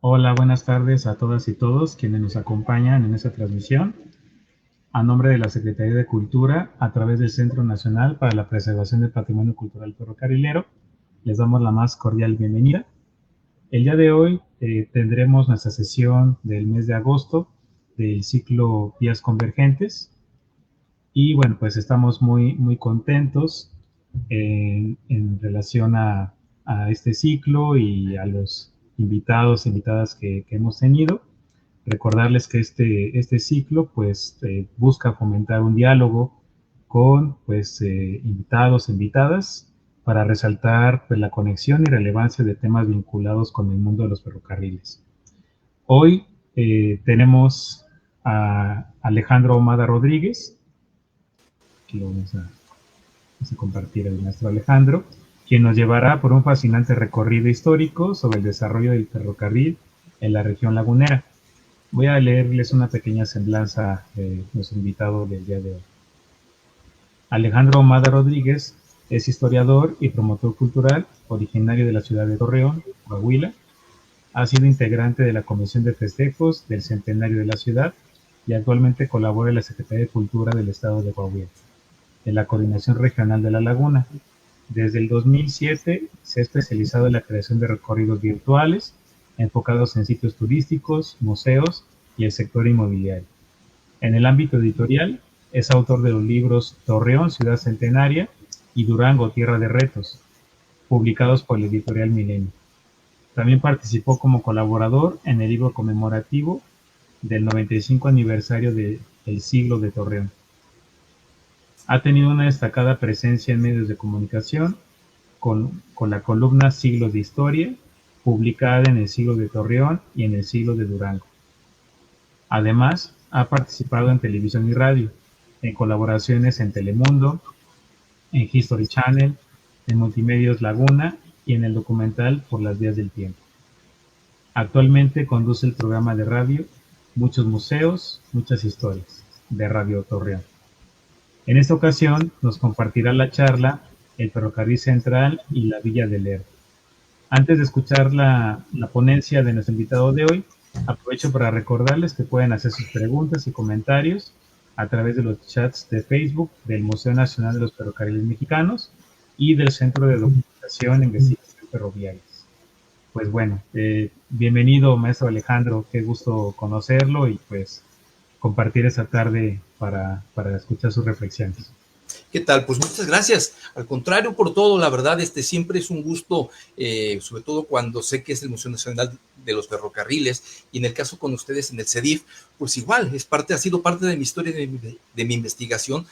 Hola, buenas tardes a todas y todos quienes nos acompañan en esta transmisión. A nombre de la Secretaría de Cultura, a través del Centro Nacional para la Preservación del Patrimonio Cultural Ferrocarrilero, les damos la más cordial bienvenida. El día de hoy tendremos nuestra sesión del mes de agosto del ciclo Vías Convergentes y bueno, pues estamos muy contentos en relación a este ciclo y a los invitados e invitadas que hemos tenido. Recordarles que este ciclo pues busca fomentar un diálogo con pues invitados, invitadas, para resaltar pues, la conexión y relevancia de temas vinculados con el mundo de los ferrocarriles. Hoy tenemos a Alejandro Omada Rodríguez, que lo vamos a compartir el maestro Alejandro, quien nos llevará por un fascinante recorrido histórico sobre el desarrollo del ferrocarril en la región lagunera. Voy a leerles una pequeña semblanza de nuestro invitado del día de hoy. Alejandro Omada Rodríguez es historiador y promotor cultural, originario de la ciudad de Torreón, Coahuila. Ha sido integrante de la Comisión de Festejos del Centenario de la ciudad y actualmente colabora en la Secretaría de Cultura del Estado de Coahuila, en la Coordinación Regional de La Laguna. Desde el 2007 se ha especializado en la creación de recorridos virtuales enfocados en sitios turísticos, museos y el sector inmobiliario. En el ámbito editorial, es autor de los libros Torreón, Ciudad Centenaria y Durango, Tierra de Retos, publicados por la editorial Milenio. También participó como colaborador en el libro conmemorativo del 95 aniversario del siglo de Torreón. Ha tenido una destacada presencia en medios de comunicación con la columna Siglos de Historia, publicada en el siglo de Torreón y en el siglo de Durango. Además, ha participado en televisión y radio, en colaboraciones en Telemundo, en History Channel, en Multimedios Laguna y en el documental Por las vías del tiempo. Actualmente conduce el programa de radio Muchos museos, muchas historias, de Radio Torreón. En esta ocasión nos compartirá la charla El Ferrocarril Central y la Villa del Lerdo. Antes de escuchar la ponencia de nuestro invitado de hoy, aprovecho para recordarles que pueden hacer sus preguntas y comentarios a través de los chats de Facebook del Museo Nacional de los Ferrocarriles Mexicanos y del Centro de Documentación e Investigación Ferroviarias. Pues bueno, bienvenido, maestro Alejandro, qué gusto conocerlo y pues compartir esta tarde para escuchar sus reflexiones. ¿Qué tal? Pues muchas gracias. Al contrario por todo, la verdad, siempre es un gusto, sobre todo cuando sé que es el Museo Nacional de los Ferrocarriles y en el caso con ustedes en el CEDIF, pues igual, ha sido parte de mi historia, de mi investigación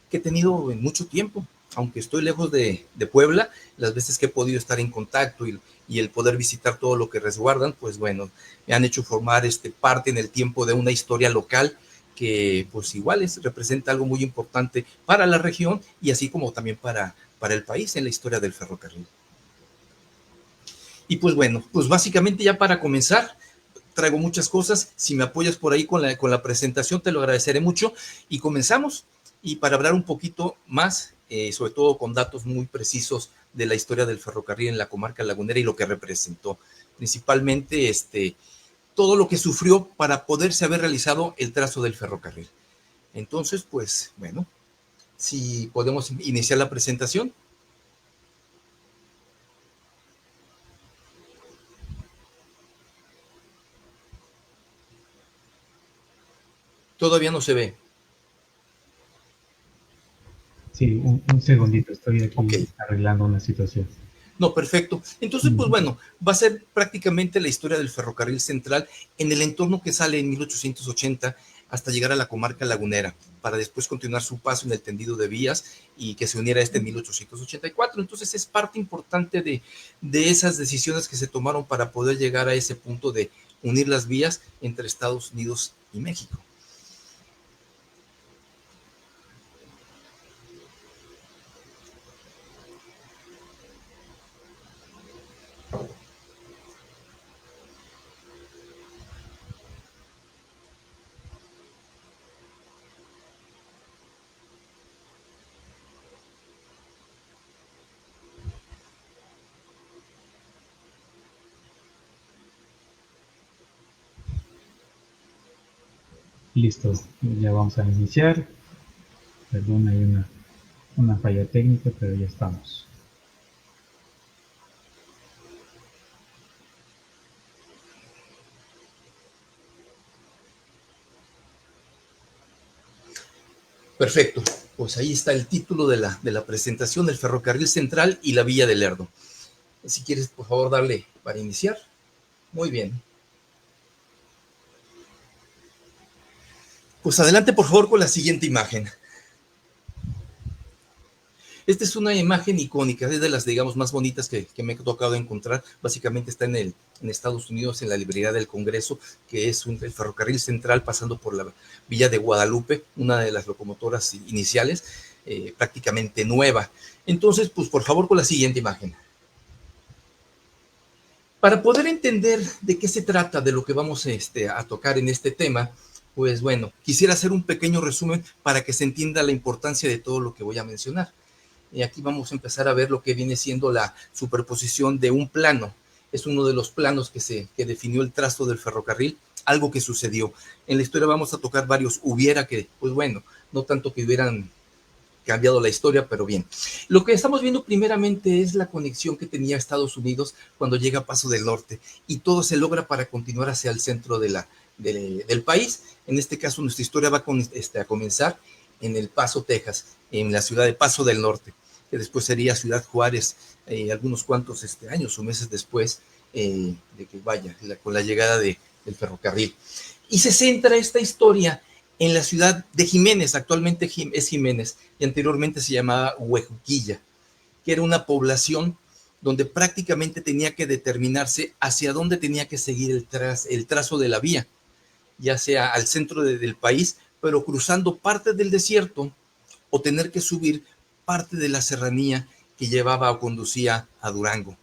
que he tenido en mucho tiempo. Aunque estoy lejos de Puebla, las veces que he podido estar en contacto y el poder visitar todo lo que resguardan, pues bueno, me han hecho formar parte en el tiempo de una historia local que pues igual representa algo muy importante para la región y así como también para el país en la historia del ferrocarril. Y pues bueno, pues básicamente ya para comenzar, traigo muchas cosas, si me apoyas por ahí con la presentación te lo agradeceré mucho y comenzamos. Y para hablar un poquito más, sobre todo con datos muy precisos de la historia del ferrocarril en la comarca lagunera y lo que representó, principalmente todo lo que sufrió para poderse haber realizado el trazo del ferrocarril. Entonces, pues bueno, si podemos iniciar la presentación. Todavía no se ve. Sí, un segundito, estoy Ok. aquí arreglando una situación. No, perfecto. Entonces, pues bueno, va a ser prácticamente la historia del ferrocarril central en el entorno que sale en 1880 hasta llegar a la comarca lagunera, para después continuar su paso en el tendido de vías y que se uniera a en 1884. Entonces es parte importante de esas decisiones que se tomaron para poder llegar a ese punto de unir las vías entre Estados Unidos y México. Listo, ya vamos a iniciar. Perdón, hay una falla técnica, pero ya estamos. Perfecto, pues ahí está el título de la presentación, el Ferrocarril Central y la Villa de Lerdo. Si quieres, por favor, darle para iniciar. Muy bien. Pues adelante, por favor, con la siguiente imagen. Esta es una imagen icónica, es de las, digamos, más bonitas que me ha tocado encontrar. Básicamente está en Estados Unidos, en la librería del Congreso, que es el ferrocarril central pasando por la Villa de Guadalupe, una de las locomotoras iniciales, prácticamente nueva. Entonces, pues por favor, con la siguiente imagen. Para poder entender de qué se trata, de lo que vamos a tocar en este tema, pues bueno, quisiera hacer un pequeño resumen para que se entienda la importancia de todo lo que voy a mencionar. Y aquí vamos a empezar a ver lo que viene siendo la superposición de un plano. Es uno de los planos que definió el trazo del ferrocarril, algo que sucedió. En la historia vamos a tocar varios hubiera que, pues bueno, no tanto que hubieran cambiado la historia, pero bien. Lo que estamos viendo primeramente es la conexión que tenía Estados Unidos cuando llega a Paso del Norte y todo se logra para continuar hacia el centro del país. En este caso, nuestra historia va a comenzar en El Paso, Texas, en la ciudad de Paso del Norte, que después sería Ciudad Juárez, algunos cuantos años o meses después de que vaya, con la llegada del ferrocarril. Y se centra esta historia en la ciudad de Jiménez, actualmente es Jiménez, y anteriormente se llamaba Huejuquilla, que era una población donde prácticamente tenía que determinarse hacia dónde tenía que seguir el trazo de la vía, ya sea al centro del país, pero cruzando parte del desierto o tener que subir parte de la serranía que llevaba o conducía a Durango.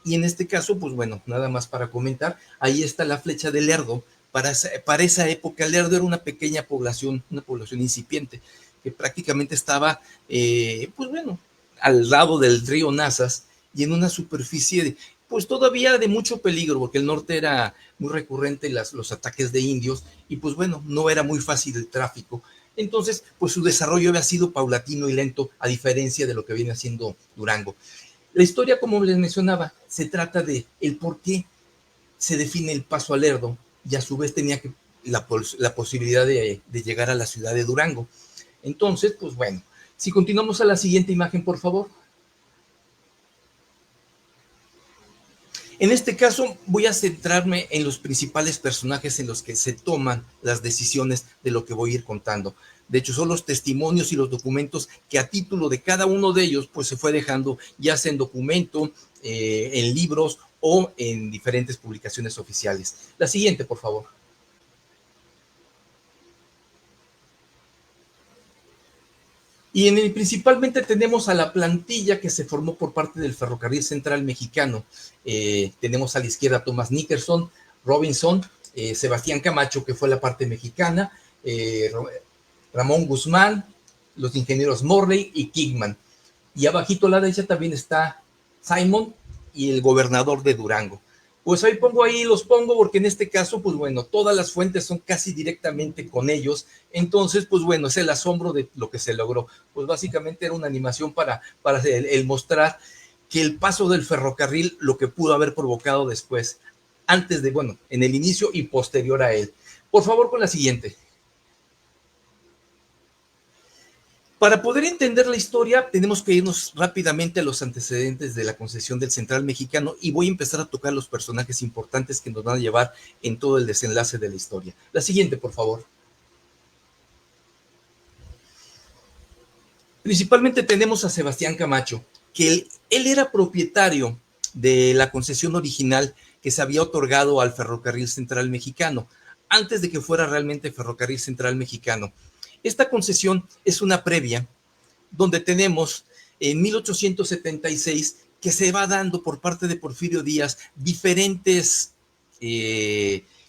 Y en este caso, pues bueno, nada más para comentar, ahí está la flecha de Lerdo. Para esa época, Lerdo era una pequeña población, una población incipiente, que prácticamente estaba, pues bueno, al lado del río Nazas y en una superficie, pues todavía de mucho peligro, porque el norte era muy recurrente los ataques de indios y pues bueno, no era muy fácil el tráfico. Entonces, pues su desarrollo había sido paulatino y lento, a diferencia de lo que viene haciendo Durango. La historia, como les mencionaba, se trata de el por qué se define el Paso a Lerdo y a su vez tenía la posibilidad de llegar a la ciudad de Durango. Entonces, pues bueno, si continuamos a la siguiente imagen, por favor. En este caso voy a centrarme en los principales personajes en los que se toman las decisiones de lo que voy a ir contando. De hecho, son los testimonios y los documentos que a título de cada uno de ellos, pues se fue dejando ya sea en documento, en libros o en diferentes publicaciones oficiales. La siguiente, por favor. Y principalmente tenemos a la plantilla que se formó por parte del Ferrocarril Central Mexicano. Tenemos a la izquierda a Thomas Nickerson, Robinson, Sebastián Camacho, que fue la parte mexicana, Ramón Guzmán, los ingenieros Morley y Kingman. Y abajito a la derecha también está Simon y el gobernador de Durango. Pues ahí los pongo porque en este caso, pues bueno, todas las fuentes son casi directamente con ellos. Entonces, pues bueno, es el asombro de lo que se logró. Pues básicamente era una animación para el mostrar que el paso del ferrocarril, lo que pudo haber provocado después, antes de, bueno, en el inicio y posterior a él. Por favor, con la siguiente. Para poder entender la historia, tenemos que irnos rápidamente a los antecedentes de la concesión del Central Mexicano y voy a empezar a tocar los personajes importantes que nos van a llevar en todo el desenlace de la historia. La siguiente, por favor. Principalmente tenemos a Sebastián Camacho, que él era propietario de la concesión original que se había otorgado al Ferrocarril Central Mexicano, antes de que fuera realmente Ferrocarril Central Mexicano. Esta concesión es una previa donde tenemos en 1876 que se va dando por parte de Porfirio Díaz diferentes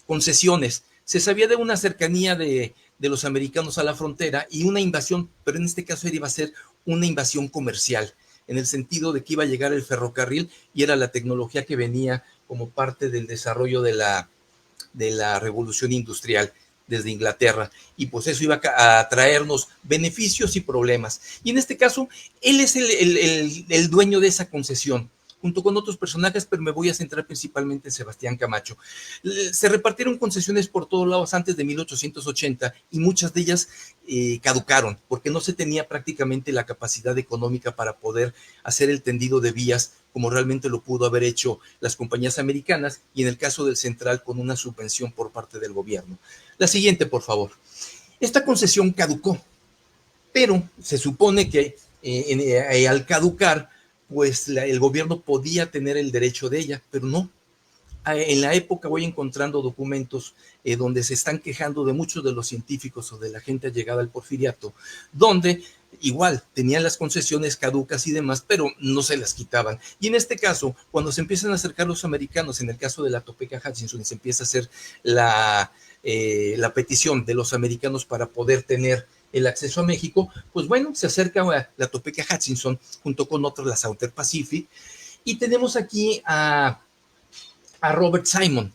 concesiones. Se sabía de una cercanía de los americanos a la frontera y una invasión, pero en este caso iba a ser una invasión comercial, en el sentido de que iba a llegar el ferrocarril y era la tecnología que venía como parte del desarrollo de la revolución industrial. desde Inglaterra, y pues eso iba a traernos beneficios y problemas. Y en este caso, él es el dueño de esa concesión, junto con otros personajes, pero me voy a centrar principalmente en Sebastián Camacho. Se repartieron concesiones por todos lados antes de 1880 y muchas de ellas caducaron porque no se tenía prácticamente la capacidad económica para poder hacer el tendido de vías como realmente lo pudo haber hecho las compañías americanas y en el caso del Central con una subvención por parte del gobierno. La siguiente, por favor. Esta concesión caducó, pero se supone que al caducar, pues el gobierno podía tener el derecho de ella, pero no. En la época voy encontrando documentos donde se están quejando de muchos de los científicos o de la gente allegada al porfiriato, donde igual tenían las concesiones caducas y demás, pero no se las quitaban. Y en este caso, cuando se empiezan a acercar los americanos, en el caso de la Topeka Hutchinson, y se empieza a hacer la petición de los americanos para poder tener el acceso a México, pues bueno, se acerca a la Topeka Hutchinson junto con otras, la Southern Pacific, y tenemos aquí a Robert Simon,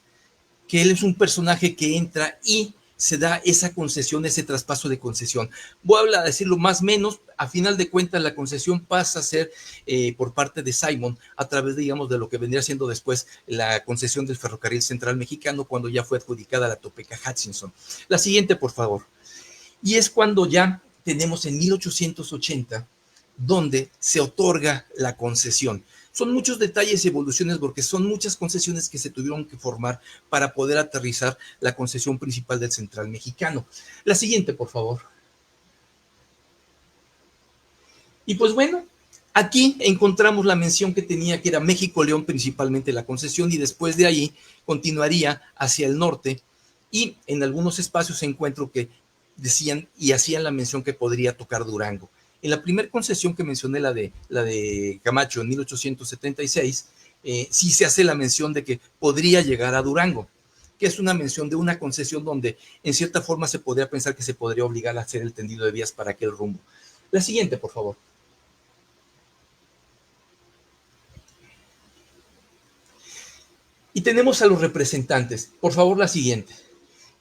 que él es un personaje que entra y se da esa concesión, ese traspaso de concesión. Voy a decirlo más o menos, a final de cuentas la concesión pasa a ser por parte de Simon a través, digamos, de lo que vendría siendo después la concesión del Ferrocarril Central Mexicano cuando ya fue adjudicada la Topeka Hutchinson. La siguiente, por favor. Y es cuando ya tenemos en 1880 donde se otorga la concesión. Son muchos detalles y evoluciones porque son muchas concesiones que se tuvieron que formar para poder aterrizar la concesión principal del Central Mexicano. La siguiente, por favor. Y pues bueno, aquí encontramos la mención que tenía que era México-León principalmente la concesión y después de ahí continuaría hacia el norte y en algunos espacios encuentro que decían y hacían la mención que podría tocar Durango. En la primera concesión que mencioné, la de Camacho en 1876, sí se hace la mención de que podría llegar a Durango, que es una mención de una concesión donde en cierta forma se podría pensar que se podría obligar a hacer el tendido de vías para aquel rumbo. La siguiente, por favor. Y tenemos a los representantes. Por favor, la siguiente.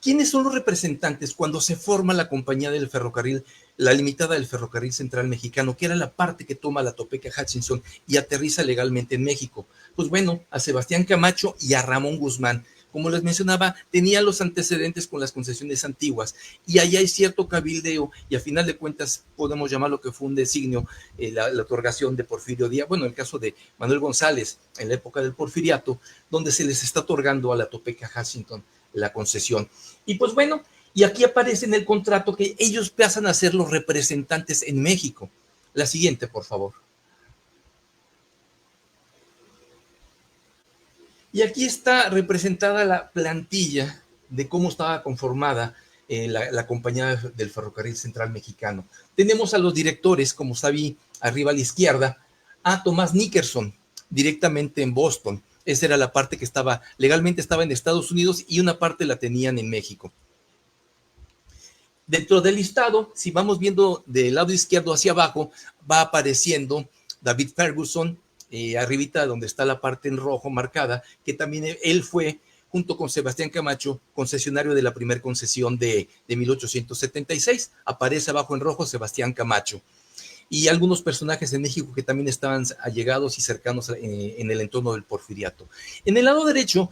¿Quiénes son los representantes cuando se forma la compañía del ferrocarril, la limitada del Ferrocarril Central Mexicano, que era la parte que toma la Topeka Hutchinson y aterriza legalmente en México? Pues bueno, a Sebastián Camacho y a Ramón Guzmán. Como les mencionaba, tenía los antecedentes con las concesiones antiguas y allá hay cierto cabildeo y a final de cuentas podemos llamarlo que fue un designio, la otorgación de Porfirio Díaz, bueno, en el caso de Manuel González, en la época del porfiriato, donde se les está otorgando a la Topeka Hutchinson la concesión. Y pues bueno, y aquí aparece en el contrato que ellos pasan a ser los representantes en México. La siguiente, por favor. Y aquí está representada la plantilla de cómo estaba conformada la compañía del Ferrocarril Central Mexicano. Tenemos a los directores, como está ahí arriba a la izquierda, a Tomás Nickerson, directamente en Boston. Esa era la parte que estaba, legalmente estaba en Estados Unidos y una parte la tenían en México. Dentro del listado, si vamos viendo del lado izquierdo hacia abajo, va apareciendo David Ferguson, arribita donde está la parte en rojo marcada, que también él fue, junto con Sebastián Camacho, concesionario de la primera concesión de 1876. Aparece abajo en rojo Sebastián Camacho. Y algunos personajes en México que también estaban allegados y cercanos en el entorno del porfiriato. En el lado derecho,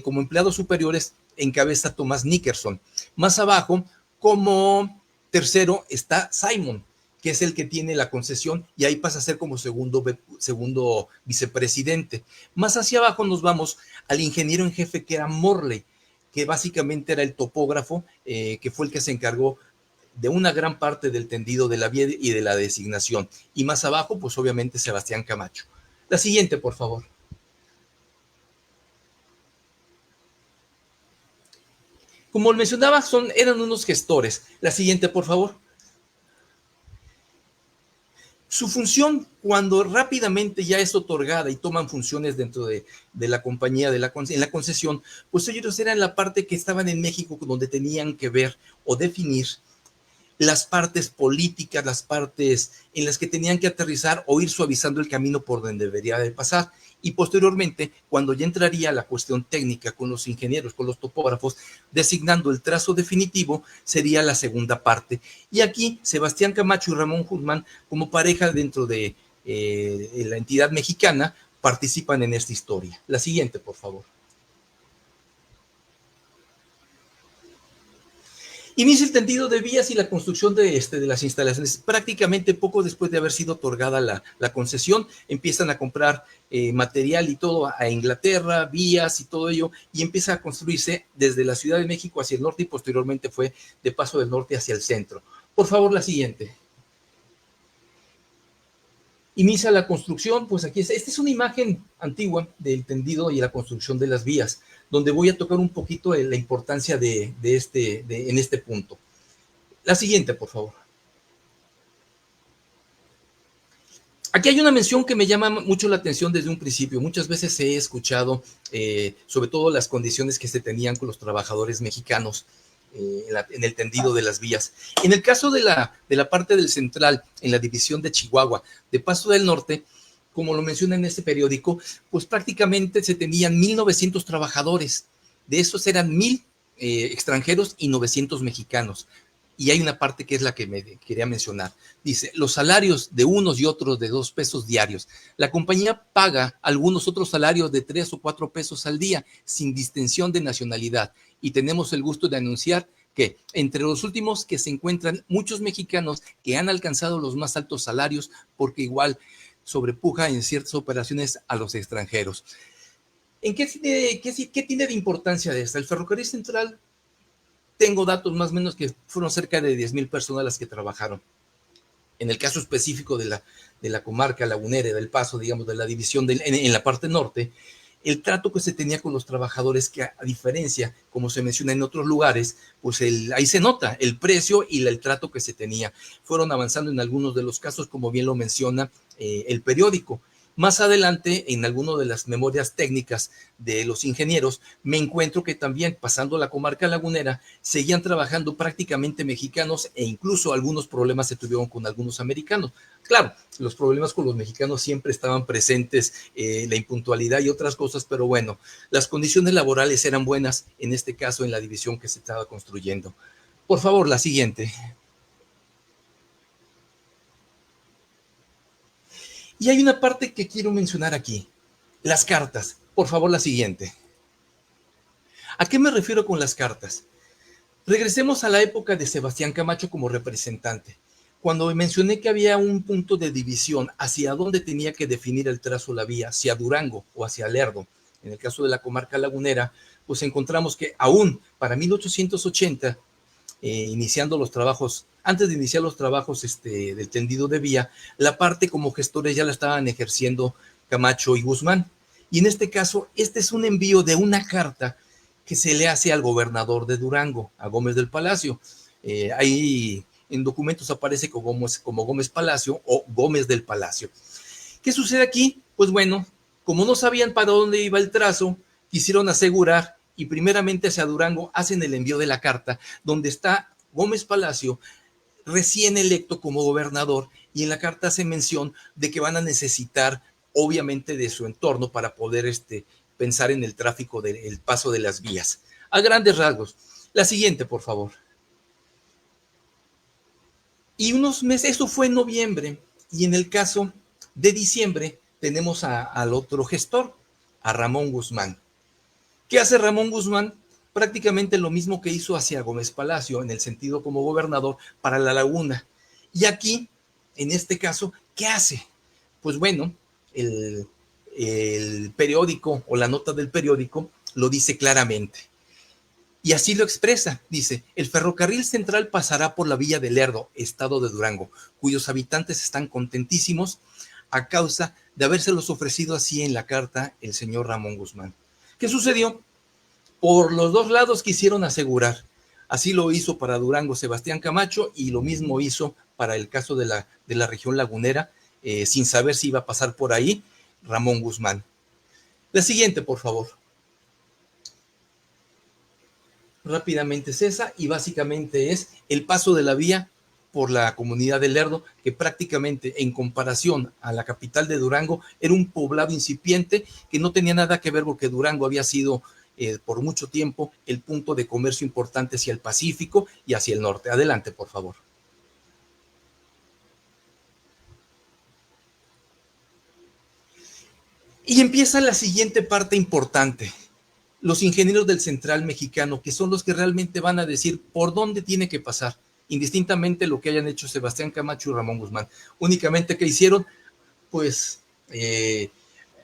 como empleados superiores, encabeza Tomás Nickerson. Más abajo, como tercero, está Simon, que es el que tiene la concesión, y ahí pasa a ser como segundo vicepresidente. Más hacia abajo nos vamos al ingeniero en jefe, que era Morley, que básicamente era el topógrafo, que fue el que se encargó de una gran parte del tendido de la vía y de la designación. Y más abajo, pues obviamente Sebastián Camacho. La siguiente, por favor. Como mencionaba, eran unos gestores. La siguiente, por favor. Su función, cuando rápidamente ya es otorgada y toman funciones dentro de la compañía, en la concesión, pues ellos eran la parte que estaban en México donde tenían que ver o definir las partes políticas, las partes en las que tenían que aterrizar o ir suavizando el camino por donde debería de pasar. y posteriormente, cuando ya entraría la cuestión técnica con los ingenieros, con los topógrafos, designando el trazo definitivo, sería la segunda parte. Y aquí Sebastián Camacho y Ramón Guzmán, como pareja dentro de la entidad mexicana, participan en esta historia. La siguiente, por favor. Inicia el tendido de vías y la construcción de las instalaciones. Prácticamente poco después de haber sido otorgada la concesión, empiezan a comprar material y todo a Inglaterra, vías y todo ello, y empieza a construirse desde la Ciudad de México hacia el norte y posteriormente fue de Paso del Norte hacia el centro. Por favor, la siguiente. Inicia la construcción, pues aquí esta es una imagen antigua del tendido y la construcción de las vías, donde voy a tocar un poquito la importancia en este punto. La siguiente, por favor. Aquí hay una mención que me llama mucho la atención desde un principio. Muchas veces he escuchado sobre todo las condiciones que se tenían con los trabajadores mexicanos en el tendido de las vías. En el caso de la parte del central, en la división de Chihuahua, de Paso del Norte, como lo menciona en este periódico, pues prácticamente se tenían 1,900 trabajadores. De esos eran 1,000 extranjeros y 900 mexicanos. Y hay una parte que es la que me quería mencionar. Dice, los salarios de unos y otros de 2 pesos diarios. La compañía paga algunos otros salarios de 3 o 4 pesos al día, sin distinción de nacionalidad. Y tenemos el gusto de anunciar que entre los últimos que se encuentran muchos mexicanos que han alcanzado los más altos salarios porque igual sobrepuja en ciertas operaciones a los extranjeros. ¿En qué tiene de importancia de esta? El Ferrocarril Central, tengo datos más o menos que fueron cerca de 10,000 personas las que trabajaron. En el caso específico de la comarca lagunera, del Paso, digamos, de la división en la parte norte, el trato que se tenía con los trabajadores, que a diferencia, como se menciona en otros lugares, pues ahí se nota el precio y el trato que se tenía. Fueron avanzando en algunos de los casos, como bien lo menciona el periódico. Más adelante, en alguna de las memorias técnicas de los ingenieros, me encuentro que también, pasando la comarca lagunera, seguían trabajando prácticamente mexicanos e incluso algunos problemas se tuvieron con algunos americanos. Claro, los problemas con los mexicanos siempre estaban presentes, la impuntualidad y otras cosas, pero bueno, las condiciones laborales eran buenas, en este caso en la división que se estaba construyendo. Por favor, la siguiente. Y hay una parte que quiero mencionar aquí, las cartas. Por favor, la siguiente. ¿A qué me refiero con las cartas? Regresemos a la época de Sebastián Camacho como representante. Cuando mencioné que había un punto de división hacia dónde tenía que definir el trazo la vía, hacia Durango o hacia Lerdo, en el caso de la comarca lagunera, pues encontramos que aún para 1880, iniciando los trabajos, antes de iniciar los trabajos del tendido de vía, la parte como gestores ya la estaban ejerciendo Camacho y Guzmán. Y en este caso, este es un envío de una carta que se le hace al gobernador de Durango, a Gómez del Palacio. Ahí en documentos aparece como Gómez Palacio o Gómez del Palacio. ¿Qué sucede aquí? Pues bueno, como no sabían para dónde iba el trazo, quisieron asegurar y primeramente hacia Durango hacen el envío de la carta donde está Gómez Palacio recién electo como gobernador y en la carta hace mención de que van a necesitar obviamente de su entorno para poder pensar en el tráfico del paso de las vías. A grandes rasgos. La siguiente, por favor. Y unos meses, eso fue en noviembre, y en el caso de diciembre tenemos al otro gestor, a Ramón Guzmán. ¿Qué hace Ramón Guzmán? Prácticamente lo mismo que hizo hacia Gómez Palacio, en el sentido como gobernador, para la laguna. Y aquí, en este caso, ¿qué hace? Pues bueno, el periódico o la nota del periódico lo dice claramente. Y así lo expresa, dice, el ferrocarril central pasará por la villa de Lerdo, estado de Durango, cuyos habitantes están contentísimos a causa de habérselos ofrecido así en la carta el señor Ramón Guzmán. ¿Qué sucedió? Por los dos lados quisieron asegurar. Así lo hizo para Durango Sebastián Camacho y lo mismo hizo para el caso de la región lagunera, sin saber si iba a pasar por ahí, Ramón Guzmán. La siguiente, por favor. Rápidamente cesa y básicamente es el paso de la vía por la comunidad de Lerdo, que prácticamente en comparación a la capital de Durango era un poblado incipiente que no tenía nada que ver porque Durango había sido por mucho tiempo el punto de comercio importante hacia el Pacífico y hacia el norte. Adelante, por favor. Y empieza la siguiente parte importante. Los ingenieros del Central Mexicano, que son los que realmente van a decir por dónde tiene que pasar, indistintamente lo que hayan hecho Sebastián Camacho y Ramón Guzmán. Únicamente, ¿qué hicieron? Pues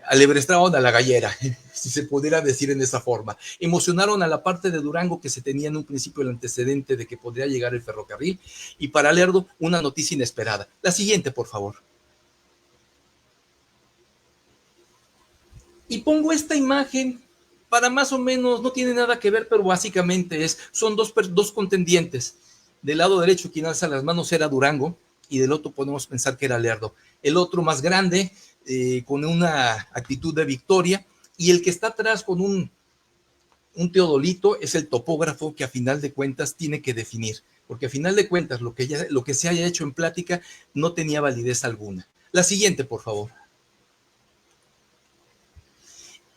alebrestaron a la gallera, si se pudiera decir en esa forma. Emocionaron a la parte de Durango, que se tenía en un principio el antecedente de que podría llegar el ferrocarril, y para Lerdo una noticia inesperada. La siguiente, por favor. Y pongo esta imagen para más o menos, no tiene nada que ver, pero básicamente son dos contendientes. Del lado derecho, quien alza las manos era Durango, y del otro podemos pensar que era Lerdo. El otro más grande, con una actitud de victoria, y el que está atrás con un teodolito es el topógrafo, que a final de cuentas tiene que definir, porque a final de cuentas lo que se haya hecho en plática no tenía validez alguna. La siguiente, por favor.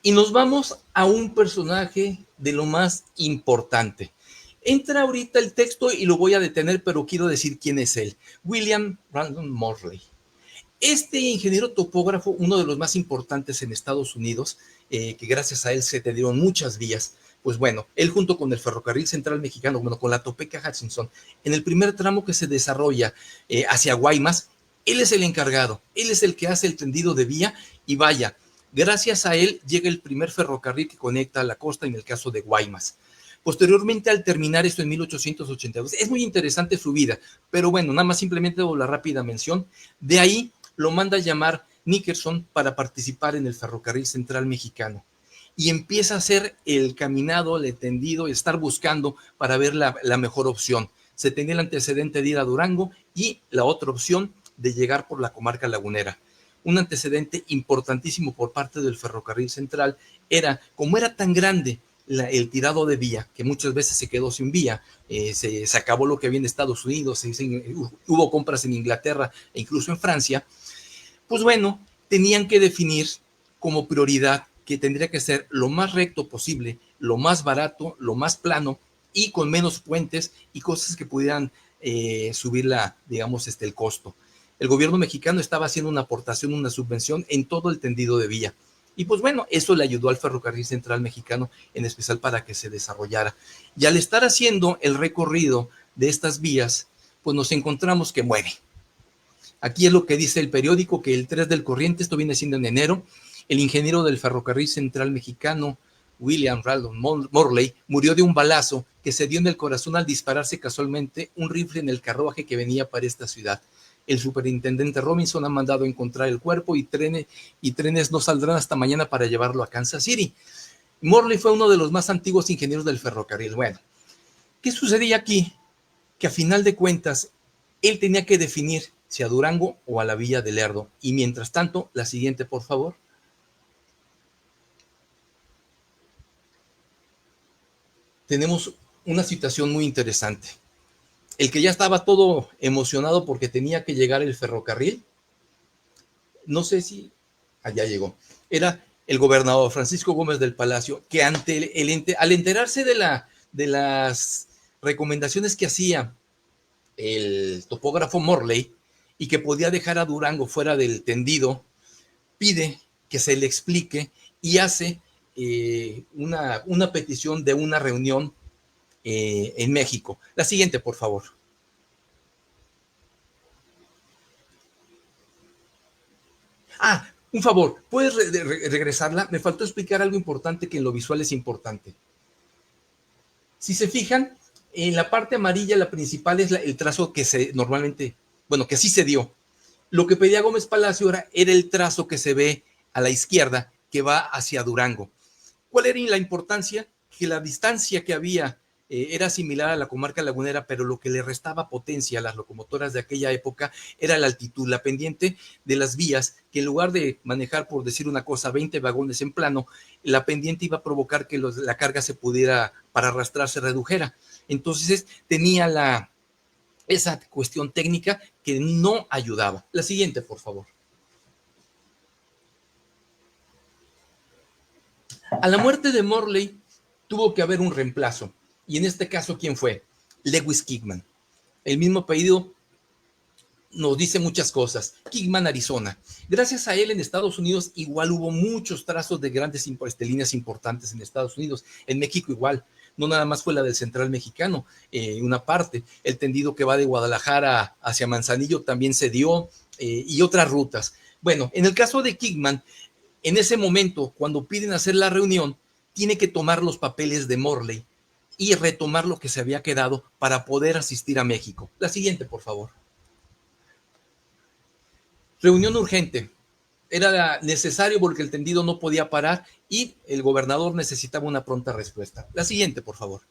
Y nos vamos a un personaje de lo más importante. Entra ahorita el texto y lo voy a detener, pero quiero decir quién es él. William Randolph Morley. Este ingeniero topógrafo, uno de los más importantes en Estados Unidos, que gracias a él se te dieron muchas vías, pues bueno, él junto con el Ferrocarril Central Mexicano, bueno, con la Topeka Hutchinson, en el primer tramo que se desarrolla hacia Guaymas, él es el encargado, él es el que hace el tendido de vía, y vaya, gracias a él llega el primer ferrocarril que conecta a la costa en el caso de Guaymas. Posteriormente, al terminar esto en 1882, es muy interesante su vida, pero bueno, nada más simplemente hago la rápida mención. De ahí lo manda a llamar Nickerson para participar en el Ferrocarril Central Mexicano. Y empieza a hacer el caminado, el tendido, y estar buscando para ver la mejor opción. Se tenía el antecedente de ir a Durango y la otra opción de llegar por la comarca lagunera. Un antecedente importantísimo por parte del Ferrocarril Central era, como era tan grande el tirado de vía, que muchas veces se quedó sin vía, se acabó lo que había en Estados Unidos, hubo compras en Inglaterra e incluso en Francia, pues bueno, tenían que definir como prioridad que tendría que ser lo más recto posible, lo más barato, lo más plano y con menos puentes y cosas que pudieran subir el costo. El gobierno mexicano estaba haciendo una aportación, una subvención en todo el tendido de vía. Y pues bueno, eso le ayudó al Ferrocarril Central Mexicano, en especial para que se desarrollara. Y al estar haciendo el recorrido de estas vías, pues nos encontramos que muere. Aquí es lo que dice el periódico, que el 3 del corriente, esto viene siendo en enero, el ingeniero del Ferrocarril Central Mexicano, William Randolph Morley, murió de un balazo que se dio en el corazón al dispararse casualmente un rifle en el carruaje que venía para esta ciudad. El superintendente Robinson ha mandado a encontrar el cuerpo y trenes no saldrán hasta mañana para llevarlo a Kansas City. Morley fue uno de los más antiguos ingenieros del ferrocarril. Bueno, ¿qué sucedía aquí? Que a final de cuentas, él tenía que definir si a Durango o a la Villa de Lerdo. Y mientras tanto, la siguiente, por favor. Tenemos una situación muy interesante. El que ya estaba todo emocionado porque tenía que llegar el ferrocarril, no sé si allá llegó, era el gobernador Francisco Gómez del Palacio, que al enterarse de las recomendaciones que hacía el topógrafo Morley y que podía dejar a Durango fuera del tendido, pide que se le explique y hace una petición de una reunión en México. La siguiente, por favor. Un favor, ¿puedes regresarla? Me faltó explicar algo importante que en lo visual es importante. Si se fijan, en la parte amarilla, la principal es el trazo que que sí se dio. Lo que pedía Gómez Palacio era el trazo que se ve a la izquierda, que va hacia Durango. ¿Cuál era la importancia? Que la distancia que había era similar a la comarca lagunera, pero lo que le restaba potencia a las locomotoras de aquella época era la altitud, la pendiente de las vías, que en lugar de manejar, por decir una cosa, 20 vagones en plano, la pendiente iba a provocar que la carga se pudiera, para arrastrar, se redujera. Entonces tenía esa cuestión técnica que no ayudaba. La siguiente, por favor. A la muerte de Morley tuvo que haber un reemplazo. Y en este caso, ¿quién fue? Lewis Kingman. El mismo apellido nos dice muchas cosas. Kingman, Arizona. Gracias a él en Estados Unidos igual hubo muchos trazos de grandes líneas importantes en Estados Unidos. En México igual. No nada más fue la del Central Mexicano, una parte. El tendido que va de Guadalajara hacia Manzanillo también se dio, y otras rutas. Bueno, en el caso de Kingman, en ese momento, cuando piden hacer la reunión, tiene que tomar los papeles de Morley y retomar lo que se había quedado para poder asistir a México. La siguiente, por favor. Reunión urgente. Era necesario porque el tendido no podía parar y el gobernador necesitaba una pronta respuesta. La siguiente, por favor.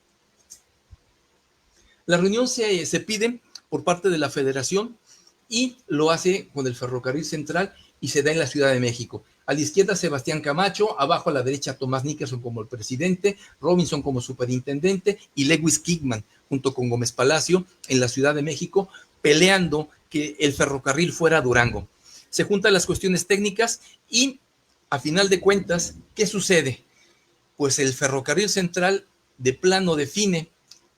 La reunión se pide por parte de la Federación y lo hace con el Ferrocarril Central y se da en la Ciudad de México. A la izquierda Sebastián Camacho, abajo a la derecha Tomás Nickerson como el presidente, Robinson como superintendente y Lewis Kingman junto con Gómez Palacio en la Ciudad de México peleando que el ferrocarril fuera a Durango. Se juntan las cuestiones técnicas y a final de cuentas, ¿qué sucede? Pues el Ferrocarril Central de plano define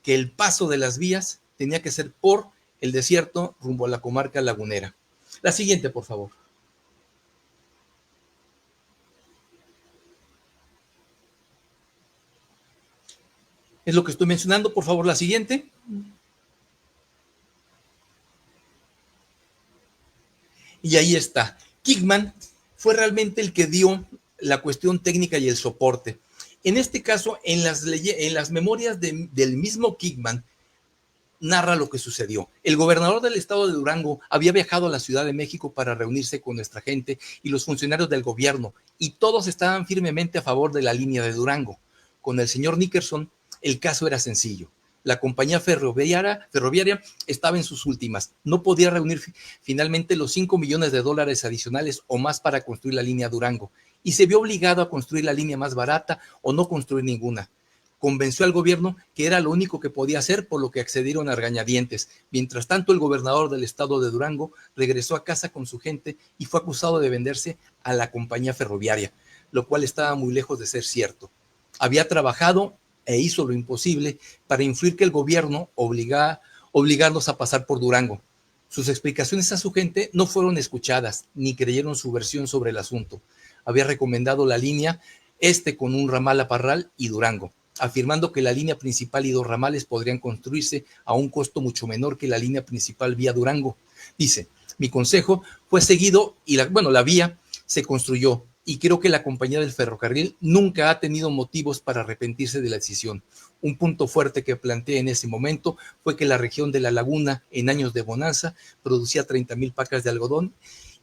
que el paso de las vías tenía que ser por el desierto rumbo a la comarca lagunera. La siguiente, por favor. Es lo que estoy mencionando, por favor, la siguiente. Y ahí está. Kingman fue realmente el que dio la cuestión técnica y el soporte. En este caso, en las memorias del mismo Kingman, narra lo que sucedió. El gobernador del estado de Durango había viajado a la Ciudad de México para reunirse con nuestra gente y los funcionarios del gobierno, y todos estaban firmemente a favor de la línea de Durango. Con el señor Nickerson, el caso era sencillo. La compañía ferroviaria estaba en sus últimas. No podía reunir finalmente los $5 millones adicionales o más para construir la línea Durango, y se vio obligado a construir la línea más barata o no construir ninguna. Convenció al gobierno que era lo único que podía hacer, por lo que accedieron a regañadientes. Mientras tanto, el gobernador del estado de Durango regresó a casa con su gente y fue acusado de venderse a la compañía ferroviaria, lo cual estaba muy lejos de ser cierto. Había trabajado e hizo lo imposible para influir que el gobierno obligarlos a pasar por Durango. Sus explicaciones a su gente no fueron escuchadas, ni creyeron su versión sobre el asunto. Había recomendado la línea con un ramal a Parral y Durango, afirmando que la línea principal y 2 ramales podrían construirse a un costo mucho menor que la línea principal vía Durango. Dice, mi consejo fue seguido y la vía se construyó, y creo que la compañía del ferrocarril nunca ha tenido motivos para arrepentirse de la decisión. Un punto fuerte que planteé en ese momento fue que la región de la laguna en años de bonanza producía 30,000 pacas de algodón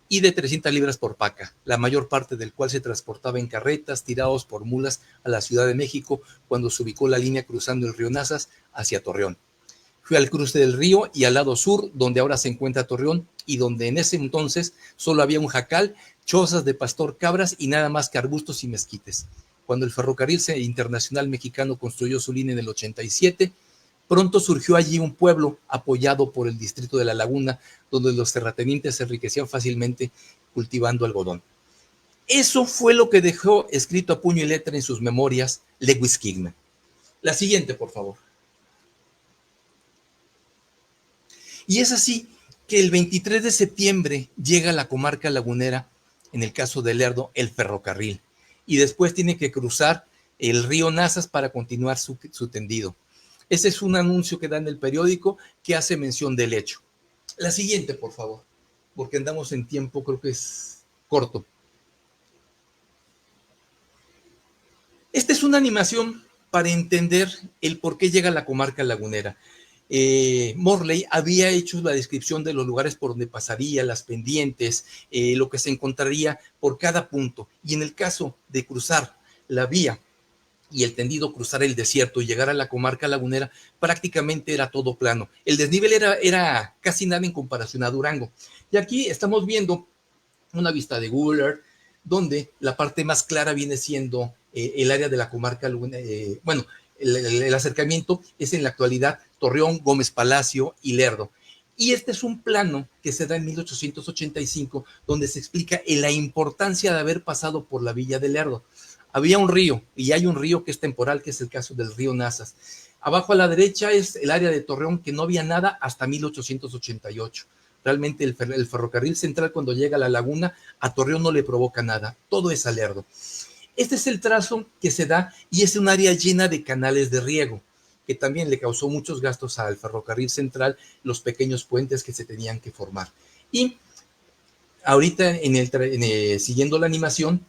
y de 300 libras por paca, la mayor parte del cual se transportaba en carretas tirados por mulas a la Ciudad de México cuando se ubicó la línea cruzando el río Nazas hacia Torreón. Fui al cruce del río y al lado sur, donde ahora se encuentra Torreón, y donde en ese entonces solo había un jacal, chozas de pastor cabras y nada más que arbustos y mezquites. Cuando el ferrocarril internacional mexicano construyó su línea en el 87, pronto surgió allí un pueblo apoyado por el distrito de La Laguna, donde los terratenientes se enriquecían fácilmente cultivando algodón. Eso fue lo que dejó escrito a puño y letra en sus memorias Lewis Kingman. La siguiente, por favor. Y es así que el 23 de septiembre llega a la comarca lagunera, en el caso de Lerdo, el ferrocarril, y después tiene que cruzar el río Nazas para continuar su tendido. Ese es un anuncio que da en el periódico que hace mención del hecho. La siguiente, por favor, porque andamos en tiempo, creo que es corto. Esta es una animación para entender el por qué llega a la comarca lagunera. Morley había hecho la descripción de los lugares por donde pasaría, las pendientes, lo que se encontraría por cada punto. Y en el caso de cruzar la vía y el tendido, cruzar el desierto y llegar a la comarca lagunera, prácticamente era todo plano. El desnivel era casi nada en comparación a Durango. Y aquí estamos viendo una vista de Google, donde la parte más clara viene siendo el área de la comarca lagunera. El acercamiento es en la actualidad Torreón, Gómez Palacio y Lerdo. Y este es un plano que se da en 1885, donde se explica la importancia de haber pasado por la Villa de Lerdo. Había un río, y hay un río que es temporal, que es el caso del río Nazas. Abajo a la derecha es el área de Torreón, que no había nada hasta 1888. Realmente el ferrocarril central, cuando llega a la laguna, a Torreón no le provoca nada, todo es a Lerdo. Este es el trazo que se da y es un área llena de canales de riego, que también le causó muchos gastos al ferrocarril central, los pequeños puentes que se tenían que formar. Y ahorita, siguiendo la animación,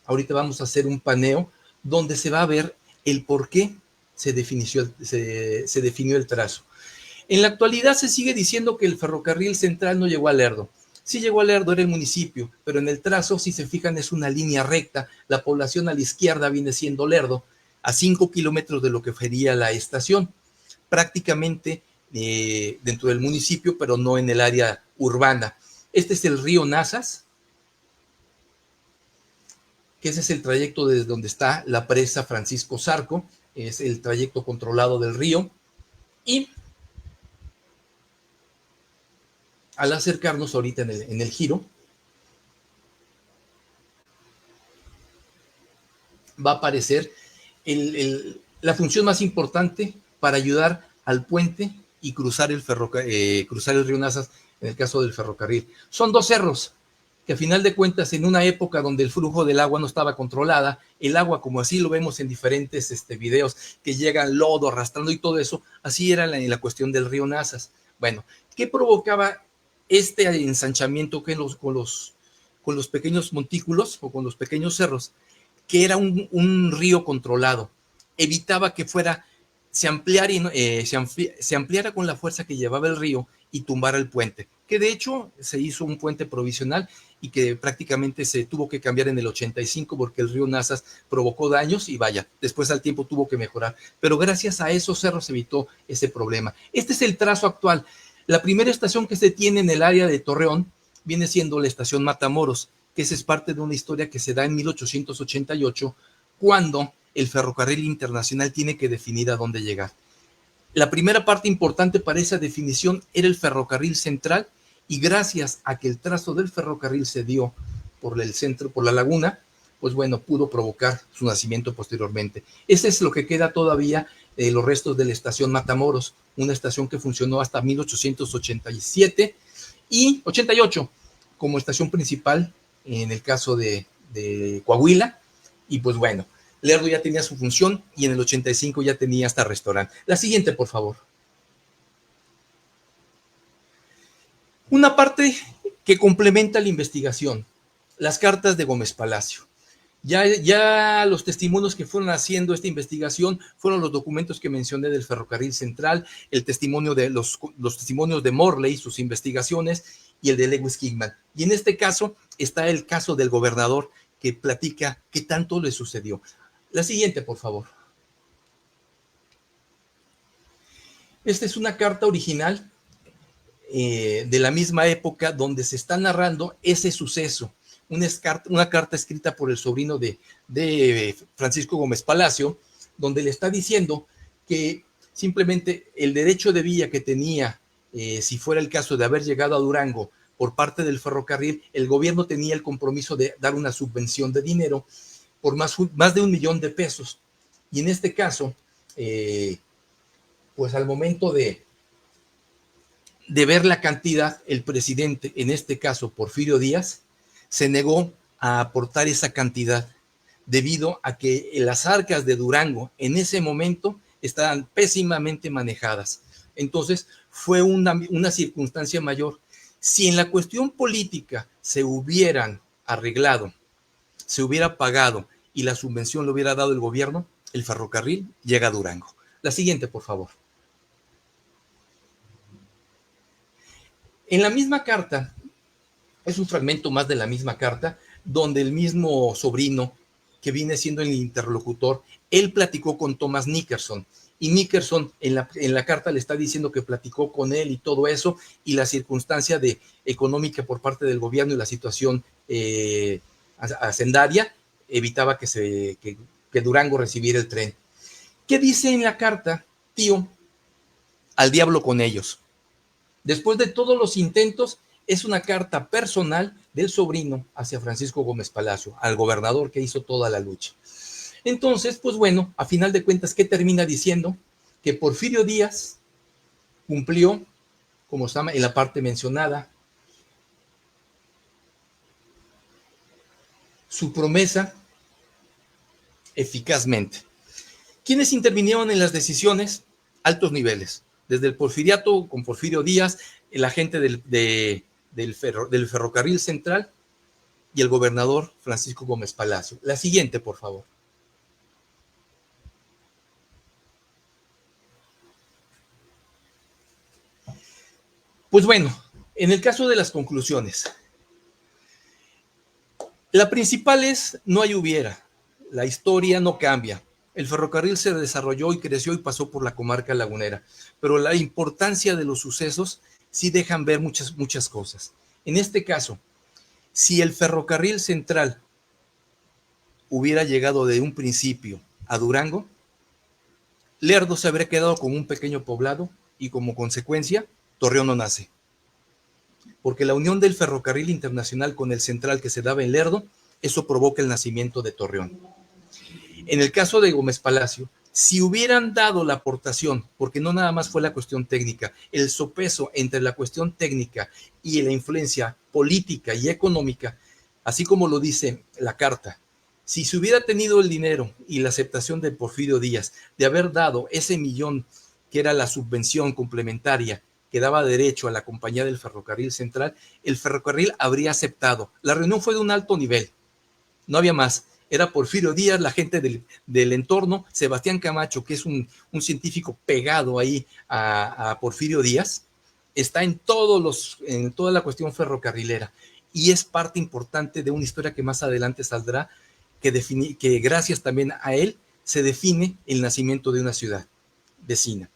ahorita vamos a hacer un paneo donde se va a ver el por qué se definió el trazo. En la actualidad se sigue diciendo que el ferrocarril central no llegó a Lerdo. Sí llegó a Lerdo, era el municipio, pero en el trazo, si se fijan, es una línea recta. La población a la izquierda viene siendo Lerdo, a 5 kilómetros de lo que sería la estación, prácticamente dentro del municipio, pero no en el área urbana. Este es el río Nazas, que ese es el trayecto desde donde está la presa Francisco Zarco, es el trayecto controlado del río, y al acercarnos ahorita en el giro, va a aparecer la función más importante para ayudar al puente y cruzar el río Nazas en el caso del ferrocarril. Son dos cerros que a final de cuentas, en una época donde el flujo del agua no estaba controlada, el agua, como así lo vemos en diferentes videos, que llegan lodo arrastrando y todo eso, así era la cuestión del río Nazas. Bueno, ¿qué provocaba este ensanchamiento con los pequeños montículos o con los pequeños cerros? Que era un río controlado, evitaba que se ampliara con la fuerza que llevaba el río y tumbara el puente, que de hecho se hizo un puente provisional y que prácticamente se tuvo que cambiar en el 85 porque el río Nazas provocó daños y vaya, después al tiempo tuvo que mejorar, pero gracias a esos cerros se evitó ese problema. Este es el trazo actual. La primera estación que se tiene en el área de Torreón viene siendo la estación Matamoros, que esa es parte de una historia que se da en 1888, cuando el ferrocarril internacional tiene que definir a dónde llegar. La primera parte importante para esa definición era el ferrocarril central, y gracias a que el trazo del ferrocarril se dio por el centro, por la laguna, pues bueno, pudo provocar su nacimiento posteriormente. Ese es lo que queda todavía de los restos de la estación Matamoros, una estación que funcionó hasta 1887 y 88 como estación principal en el caso de Coahuila, y pues bueno, Lerdo ya tenía su función y en el 85 ya tenía hasta restaurante. La siguiente, por favor. Una parte que complementa la investigación, las cartas de Gómez Palacio. Ya los testimonios que fueron haciendo esta investigación fueron los documentos que mencioné del ferrocarril central, el testimonio de los testimonios de Morley, sus investigaciones, y el de Lewis Kingman. Y en este caso está el caso del gobernador que platica qué tanto le sucedió. La siguiente, por favor. Esta es una carta original de la misma época donde se está narrando ese suceso. Una carta escrita por el sobrino de Francisco Gómez Palacio, donde le está diciendo que simplemente el derecho de vía que tenía, si fuera el caso de haber llegado a Durango por parte del ferrocarril, el gobierno tenía el compromiso de dar una subvención de dinero por más de 1 millón de pesos. Y en este caso, pues al momento de ver la cantidad, el presidente, en este caso Porfirio Díaz, se negó a aportar esa cantidad debido a que las arcas de Durango en ese momento estaban pésimamente manejadas. Entonces fue una circunstancia mayor. Si en la cuestión política se hubieran arreglado, se hubiera pagado y la subvención lo hubiera dado el gobierno, el ferrocarril llega a Durango. La siguiente, por favor. En la misma carta, es un fragmento más de la misma carta, donde el mismo sobrino, que viene siendo el interlocutor, él platicó con Thomas Nickerson, y Nickerson en la carta le está diciendo que platicó con él y todo eso, y la circunstancia económica por parte del gobierno y la situación hacendaria evitaba que Durango recibiera el tren. ¿Qué dice en la carta, tío? Al diablo con ellos. Después de todos los intentos, es una carta personal del sobrino hacia Francisco Gómez Palacio, al gobernador que hizo toda la lucha. Entonces, pues bueno, a final de cuentas, ¿qué termina diciendo? Que Porfirio Díaz cumplió, como está en la parte mencionada, su promesa eficazmente. ¿Quiénes intervinieron en las decisiones? Altos niveles. Desde el porfiriato con Porfirio Díaz, la gente del Ferrocarril Central y el gobernador Francisco Gómez Palacio. La siguiente, por favor. Pues bueno, en el caso de las conclusiones, la principal es no hay hubiera, la historia no cambia. El ferrocarril se desarrolló y creció y pasó por la comarca lagunera, pero la importancia de los sucesos sí dejan ver muchas cosas. En este caso, si el ferrocarril central hubiera llegado de un principio a Durango, Lerdo se habría quedado con un pequeño poblado y como consecuencia, Torreón no nace. Porque la unión del ferrocarril internacional con el central que se daba en Lerdo, eso provoca el nacimiento de Torreón. En el caso de Gómez Palacio, si hubieran dado la aportación, porque no nada más fue la cuestión técnica, el sopeso entre la cuestión técnica y la influencia política y económica, así como lo dice la carta, si se hubiera tenido el dinero y la aceptación de Porfirio Díaz de haber dado ese millón que era la subvención complementaria que daba derecho a la compañía del ferrocarril central, el ferrocarril habría aceptado. La reunión fue de un alto nivel, no había más. Era Porfirio Díaz, la gente del entorno, Sebastián Camacho, que es un científico pegado ahí a Porfirio Díaz, está en toda la cuestión ferrocarrilera y es parte importante de una historia que más adelante saldrá, que gracias también a él se define el nacimiento de una ciudad vecina,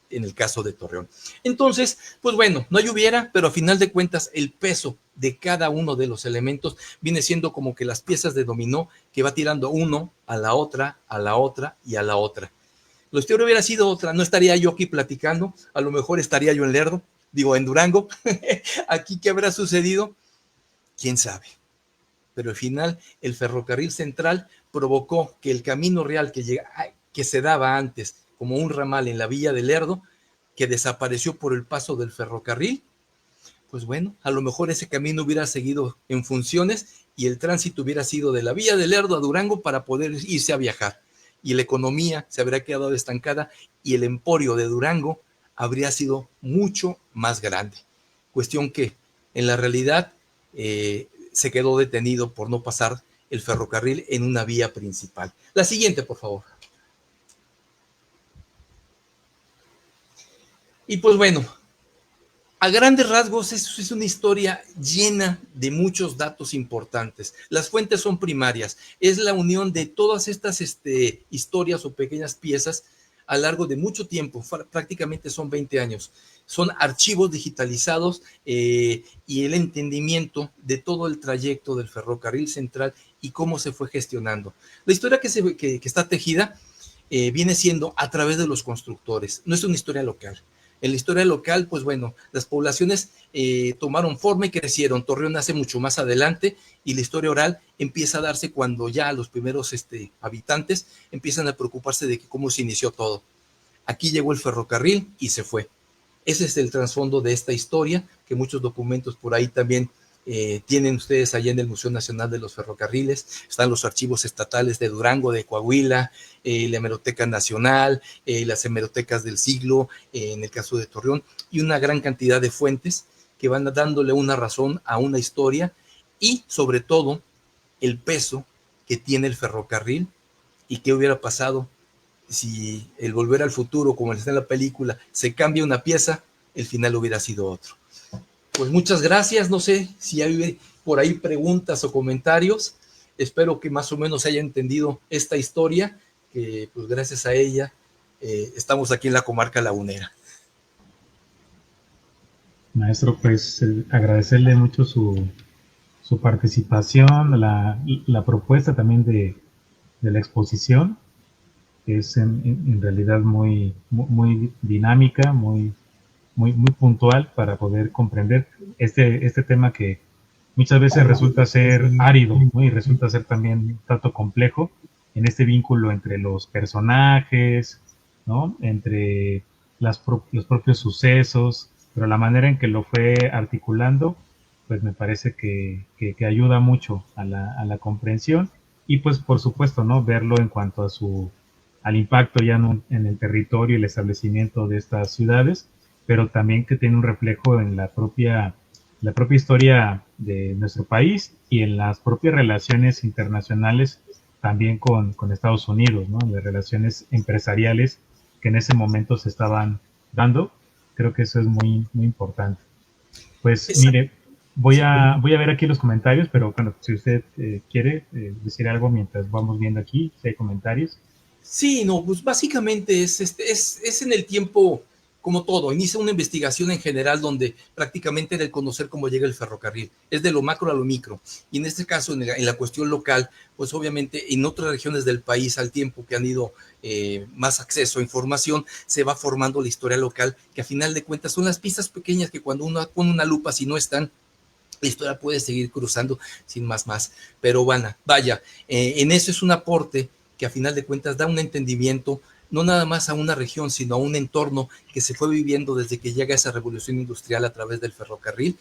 en el caso de Torreón. Entonces, pues bueno, no hubiera, pero a final de cuentas el peso de cada uno de los elementos viene siendo como que las piezas de dominó que va tirando uno a la otra, a la otra y a la otra. La historia hubiera sido otra, no estaría yo aquí platicando, a lo mejor estaría yo en Lerdo, en Durango. Aquí, ¿qué habrá sucedido? ¿Quién sabe? Pero al final el ferrocarril central provocó que el camino real que se daba antes como un ramal en la villa de Lerdo, que desapareció por el paso del ferrocarril, pues bueno, a lo mejor ese camino hubiera seguido en funciones y el tránsito hubiera sido de la villa de Lerdo a Durango para poder irse a viajar. Y la economía se habría quedado estancada y el emporio de Durango habría sido mucho más grande. Cuestión que en la realidad se quedó detenido por no pasar el ferrocarril en una vía principal. La siguiente, por favor. Y pues bueno, a grandes rasgos es una historia llena de muchos datos importantes. Las fuentes son primarias, es la unión de todas estas historias o pequeñas piezas a lo largo de mucho tiempo, prácticamente son 20 años. Son archivos digitalizados y el entendimiento de todo el trayecto del ferrocarril central y cómo se fue gestionando. La historia que está tejida viene siendo a través de los constructores, no es una historia local. En la historia local, pues bueno, las poblaciones tomaron forma y crecieron. Torreón nace mucho más adelante y la historia oral empieza a darse cuando ya los primeros habitantes empiezan a preocuparse de cómo se inició todo. Aquí llegó el ferrocarril y se fue. Ese es el trasfondo de esta historia, que muchos documentos por ahí también tienen ustedes allá en el Museo Nacional de los Ferrocarriles. Están los archivos estatales de Durango, de Coahuila, la Hemeroteca Nacional, las hemerotecas del siglo, en el caso de Torreón, y una gran cantidad de fuentes que van dándole una razón a una historia y sobre todo el peso que tiene el ferrocarril y qué hubiera pasado si el Volver al Futuro, como está en la película, se cambia una pieza, el final hubiera sido otro. Pues muchas gracias, no sé si hay por ahí preguntas o comentarios, espero que más o menos se haya entendido esta historia, que pues gracias a ella estamos aquí en la comarca lagunera. Maestro, pues agradecerle mucho su participación, la propuesta también de la exposición, que es en realidad muy dinámica, muy muy puntual para poder comprender este tema que muchas veces resulta ser árido, ¿no? Y resulta ser también un tanto complejo en este vínculo entre los personajes, ¿no? Entre los propios sucesos, pero la manera en que lo fue articulando, pues me parece que ayuda mucho a la comprensión y pues por supuesto, ¿no? Verlo en cuanto a al impacto ya en el territorio y el establecimiento de estas ciudades, pero también que tiene un reflejo en la propia historia de nuestro país y en las propias relaciones internacionales también con Estados Unidos, ¿no? En las relaciones empresariales que en ese momento se estaban dando. Creo que eso es muy importante. Pues Exacto. mire, voy a ver aquí los comentarios, pero bueno, si usted quiere decir algo mientras vamos viendo aquí, si hay comentarios. Sí, no, pues básicamente es en el tiempo como todo. Inicia una investigación en general donde prácticamente era el conocer cómo llega el ferrocarril. Es de lo macro a lo micro. Y en este caso, en la cuestión local, pues obviamente en otras regiones del país al tiempo que han ido más acceso a información, se va formando la historia local, que a final de cuentas son las pistas pequeñas que cuando uno pone una lupa, si no están, la historia puede seguir cruzando sin más. Pero bueno, vaya, en eso es un aporte que a final de cuentas da un entendimiento no nada más a una región, sino a un entorno que se fue viviendo desde que llega esa revolución industrial a través del ferrocarril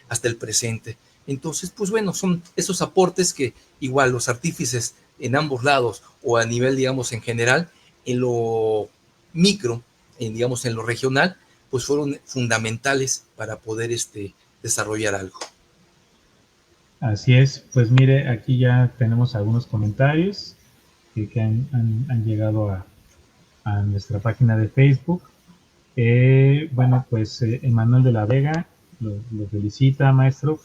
hasta el presente. Entonces, pues bueno, son esos aportes que igual los artífices en ambos lados o a nivel, digamos, en general, en lo micro, digamos, en lo regional, pues fueron fundamentales para poder desarrollar algo. Así es, pues mire, aquí ya tenemos algunos comentarios que han llegado a nuestra página de Facebook. Bueno, pues Emanuel de la Vega lo felicita, maestro.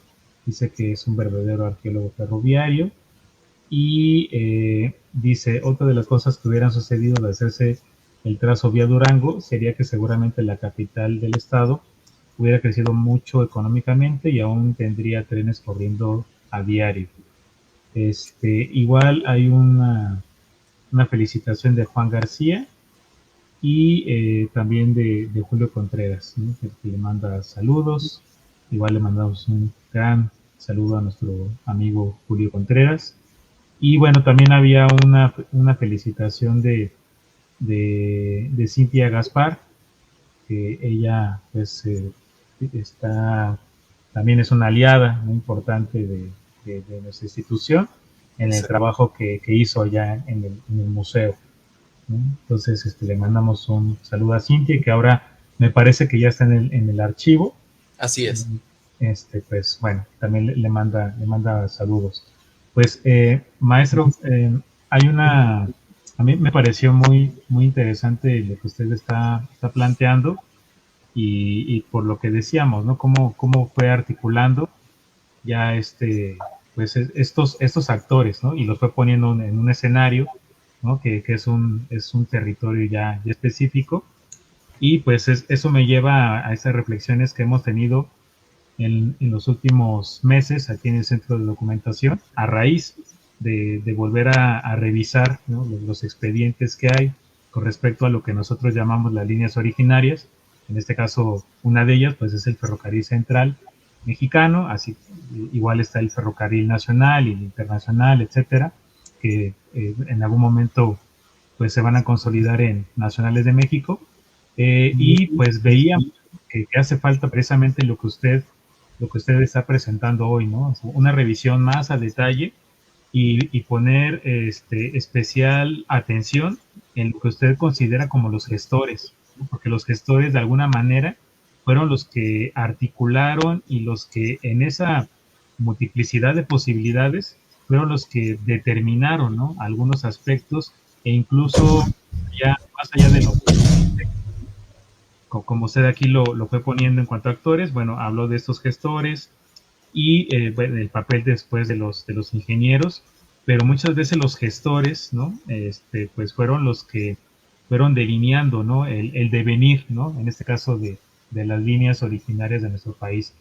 Dice que es un verdadero arqueólogo ferroviario. Y dice, otra de las cosas que hubieran sucedido de hacerse el trazo vía Durango sería que seguramente la capital del estado hubiera crecido mucho económicamente y aún tendría trenes corriendo a diario. Igual hay una felicitación de Juan García y también de Julio Contreras, ¿no? Que le manda saludos. Igual le mandamos un gran saludo a nuestro amigo Julio Contreras. Y bueno, también había una felicitación de Cintia Gaspar, que ella pues está, también es una aliada muy importante de nuestra institución en el trabajo que hizo allá en el museo, ¿no? Entonces le mandamos un saludo a Cintia, que ahora me parece que ya está en el archivo. Así es. Pues bueno, también le manda saludos. Pues maestro, a mí me pareció muy interesante lo que usted está planteando y por lo que decíamos, ¿no? Cómo fue articulando ya pues estos actores, ¿no? Y los fue poniendo en un escenario, ¿no? Que es un territorio ya específico. Y pues eso me lleva a esas reflexiones que hemos tenido en los últimos meses aquí en el Centro de Documentación, a raíz de volver a revisar, ¿no? los expedientes que hay con respecto a lo que nosotros llamamos las líneas originarias. En este caso, una de ellas pues es el ferrocarril central mexicano, así igual está el ferrocarril nacional y el internacional, etcétera, que en algún momento pues se van a consolidar en nacionales de México, y pues veíamos que hace falta precisamente lo que usted está presentando hoy, ¿no? Una revisión más a detalle y poner especial atención en lo que usted considera como los gestores, ¿no? Porque los gestores de alguna manera fueron los que articularon y los que en esa multiplicidad de posibilidades fueron los que determinaron, ¿no? Algunos aspectos e incluso ya más allá de lo como usted aquí lo fue poniendo en cuanto a actores, bueno, habló de estos gestores y bueno, el papel después de los ingenieros, pero muchas veces los gestores, ¿no? Pues fueron los que fueron delineando, ¿no? El devenir, ¿no? En este caso de las líneas originarias de nuestro país.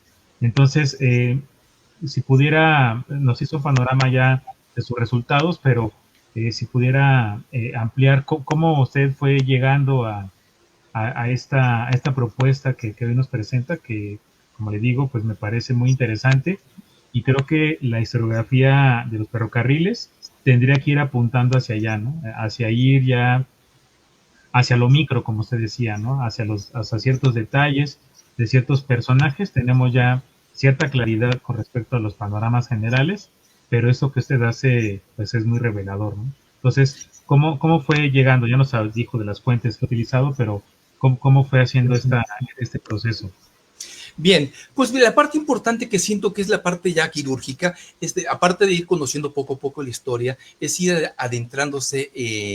Entonces, si pudiera, nos hizo un panorama ya de sus resultados, pero si pudiera ampliar cómo usted fue llegando a esta propuesta que hoy nos presenta, que, como le digo, pues me parece muy interesante, y creo que la historiografía de los ferrocarriles tendría que ir apuntando hacia allá, ¿no? Hacia ir ya hacia lo micro, como usted decía, ¿no? Hacia ciertos detalles de ciertos personajes. Tenemos ya cierta claridad con respecto a los panoramas generales, pero eso que usted hace, pues es muy revelador, ¿no? Entonces, ¿cómo fue llegando? Ya nos dijo de las fuentes que ha utilizado, pero ¿cómo fue haciendo este proceso? Bien, pues mira, la parte importante que siento que es la parte ya quirúrgica, aparte de ir conociendo poco a poco la historia, es ir adentrándose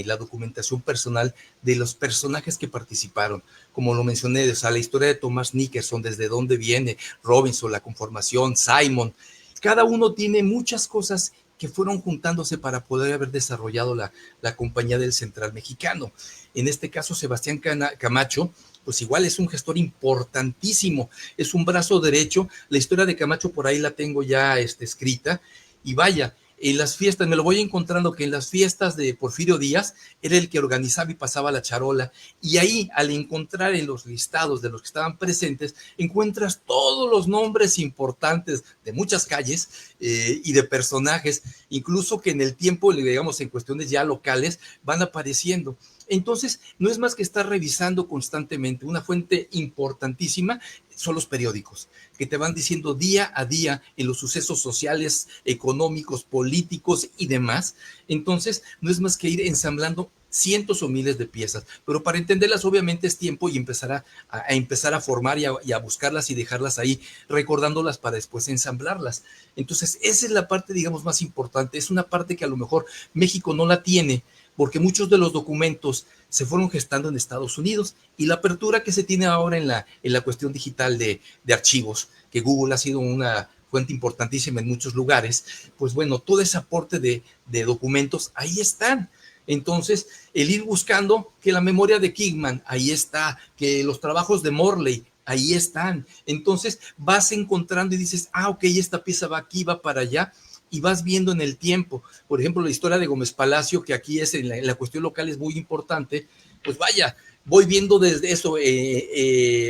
la documentación personal de los personajes que participaron. Como lo mencioné, o sea, la historia de Thomas Nickerson, desde dónde viene, Robinson, la conformación, Simon, cada uno tiene muchas cosas que fueron juntándose para poder haber desarrollado la compañía del Central Mexicano. En este caso, Sebastián Camacho, pues igual es un gestor importantísimo, es un brazo derecho. La historia de Camacho por ahí la tengo ya escrita, y vaya, en las fiestas, me lo voy encontrando que en las fiestas de Porfirio Díaz era el que organizaba y pasaba la charola, y ahí al encontrar en los listados de los que estaban presentes, encuentras todos los nombres importantes de muchas calles y de personajes, incluso que en el tiempo, digamos, en cuestiones ya locales, van apareciendo. Entonces, no es más que estar revisando constantemente. Una fuente importantísima son los periódicos, que te van diciendo día a día en los sucesos sociales, económicos, políticos y demás. Entonces, no es más que ir ensamblando cientos o miles de piezas, pero para entenderlas obviamente es tiempo, y empezar a formar y a buscarlas y dejarlas ahí, recordándolas para después ensamblarlas. Entonces, esa es la parte, digamos, más importante. Es una parte que a lo mejor México no la tiene, porque muchos de los documentos se fueron gestando en Estados Unidos, y la apertura que se tiene ahora en la cuestión digital de archivos, que Google ha sido una fuente importantísima en muchos lugares, pues bueno, todo ese aporte de documentos ahí están. Entonces, el ir buscando que la memoria de Kingman, ahí está, que los trabajos de Morley, ahí están. Entonces, vas encontrando y dices, ok, esta pieza va aquí, va para allá, y vas viendo en el tiempo. Por ejemplo, la historia de Gómez Palacio, que aquí es en la cuestión local es muy importante, pues vaya, voy viendo desde eso,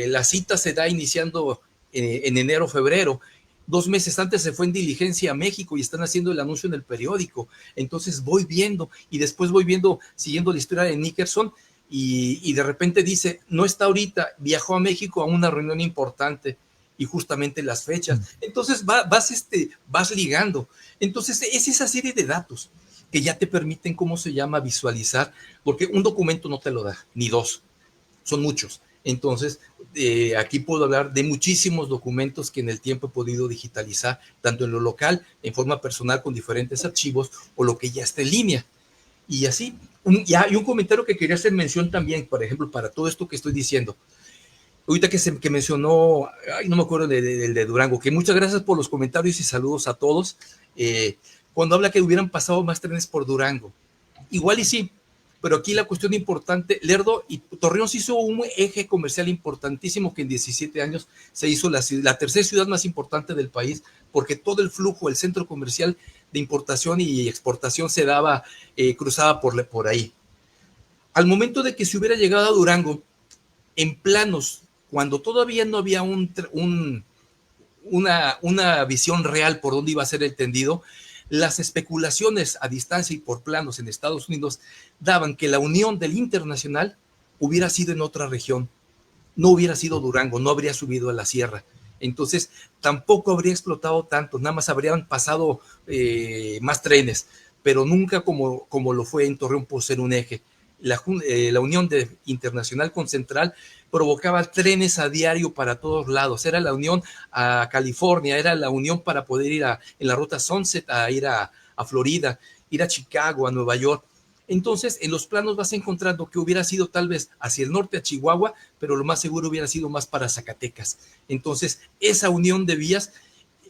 la cita se da iniciando en enero, febrero. 2 meses antes se fue en diligencia a México y están haciendo el anuncio en el periódico. Entonces voy viendo, y después voy viendo, siguiendo la historia de Nickerson, y de repente dice, no está ahorita, viajó a México a una reunión importante, y justamente las fechas. Entonces vas ligando. Entonces es esa serie de datos que ya te permiten, ¿cómo se llama?, visualizar, porque un documento no te lo da, ni dos, son muchos. Entonces, aquí puedo hablar de muchísimos documentos que en el tiempo he podido digitalizar, tanto en lo local, en forma personal con diferentes archivos, o lo que ya está en línea. Y así, y un comentario que quería hacer mención también, por ejemplo, para todo esto que estoy diciendo. Ahorita que mencionó, no me acuerdo del de Durango, que muchas gracias por los comentarios y saludos a todos. Cuando habla que hubieran pasado más trenes por Durango, igual y sí, pero aquí la cuestión importante, Lerdo y Torreón se hizo un eje comercial importantísimo, que en 17 años se hizo la tercera ciudad más importante del país, porque todo el flujo, el centro comercial de importación y exportación se daba, cruzaba por ahí. Al momento de que se hubiera llegado a Durango, en planos, cuando todavía no había una visión real por dónde iba a ser el tendido, las especulaciones a distancia y por planos en Estados Unidos daban que la unión del internacional hubiera sido en otra región, no hubiera sido Durango, no habría subido a la sierra. Entonces, tampoco habría explotado tanto, nada más habrían pasado más trenes, pero nunca como lo fue en Torreón por ser un eje. La unión internacional con Central provocaba trenes a diario para todos lados. Era la unión a California, era la unión para poder ir en la ruta Sunset a ir a Florida, ir a Chicago, a Nueva York. Entonces, en los planos vas encontrando que hubiera sido tal vez hacia el norte a Chihuahua, pero lo más seguro hubiera sido más para Zacatecas. Entonces, esa unión de vías,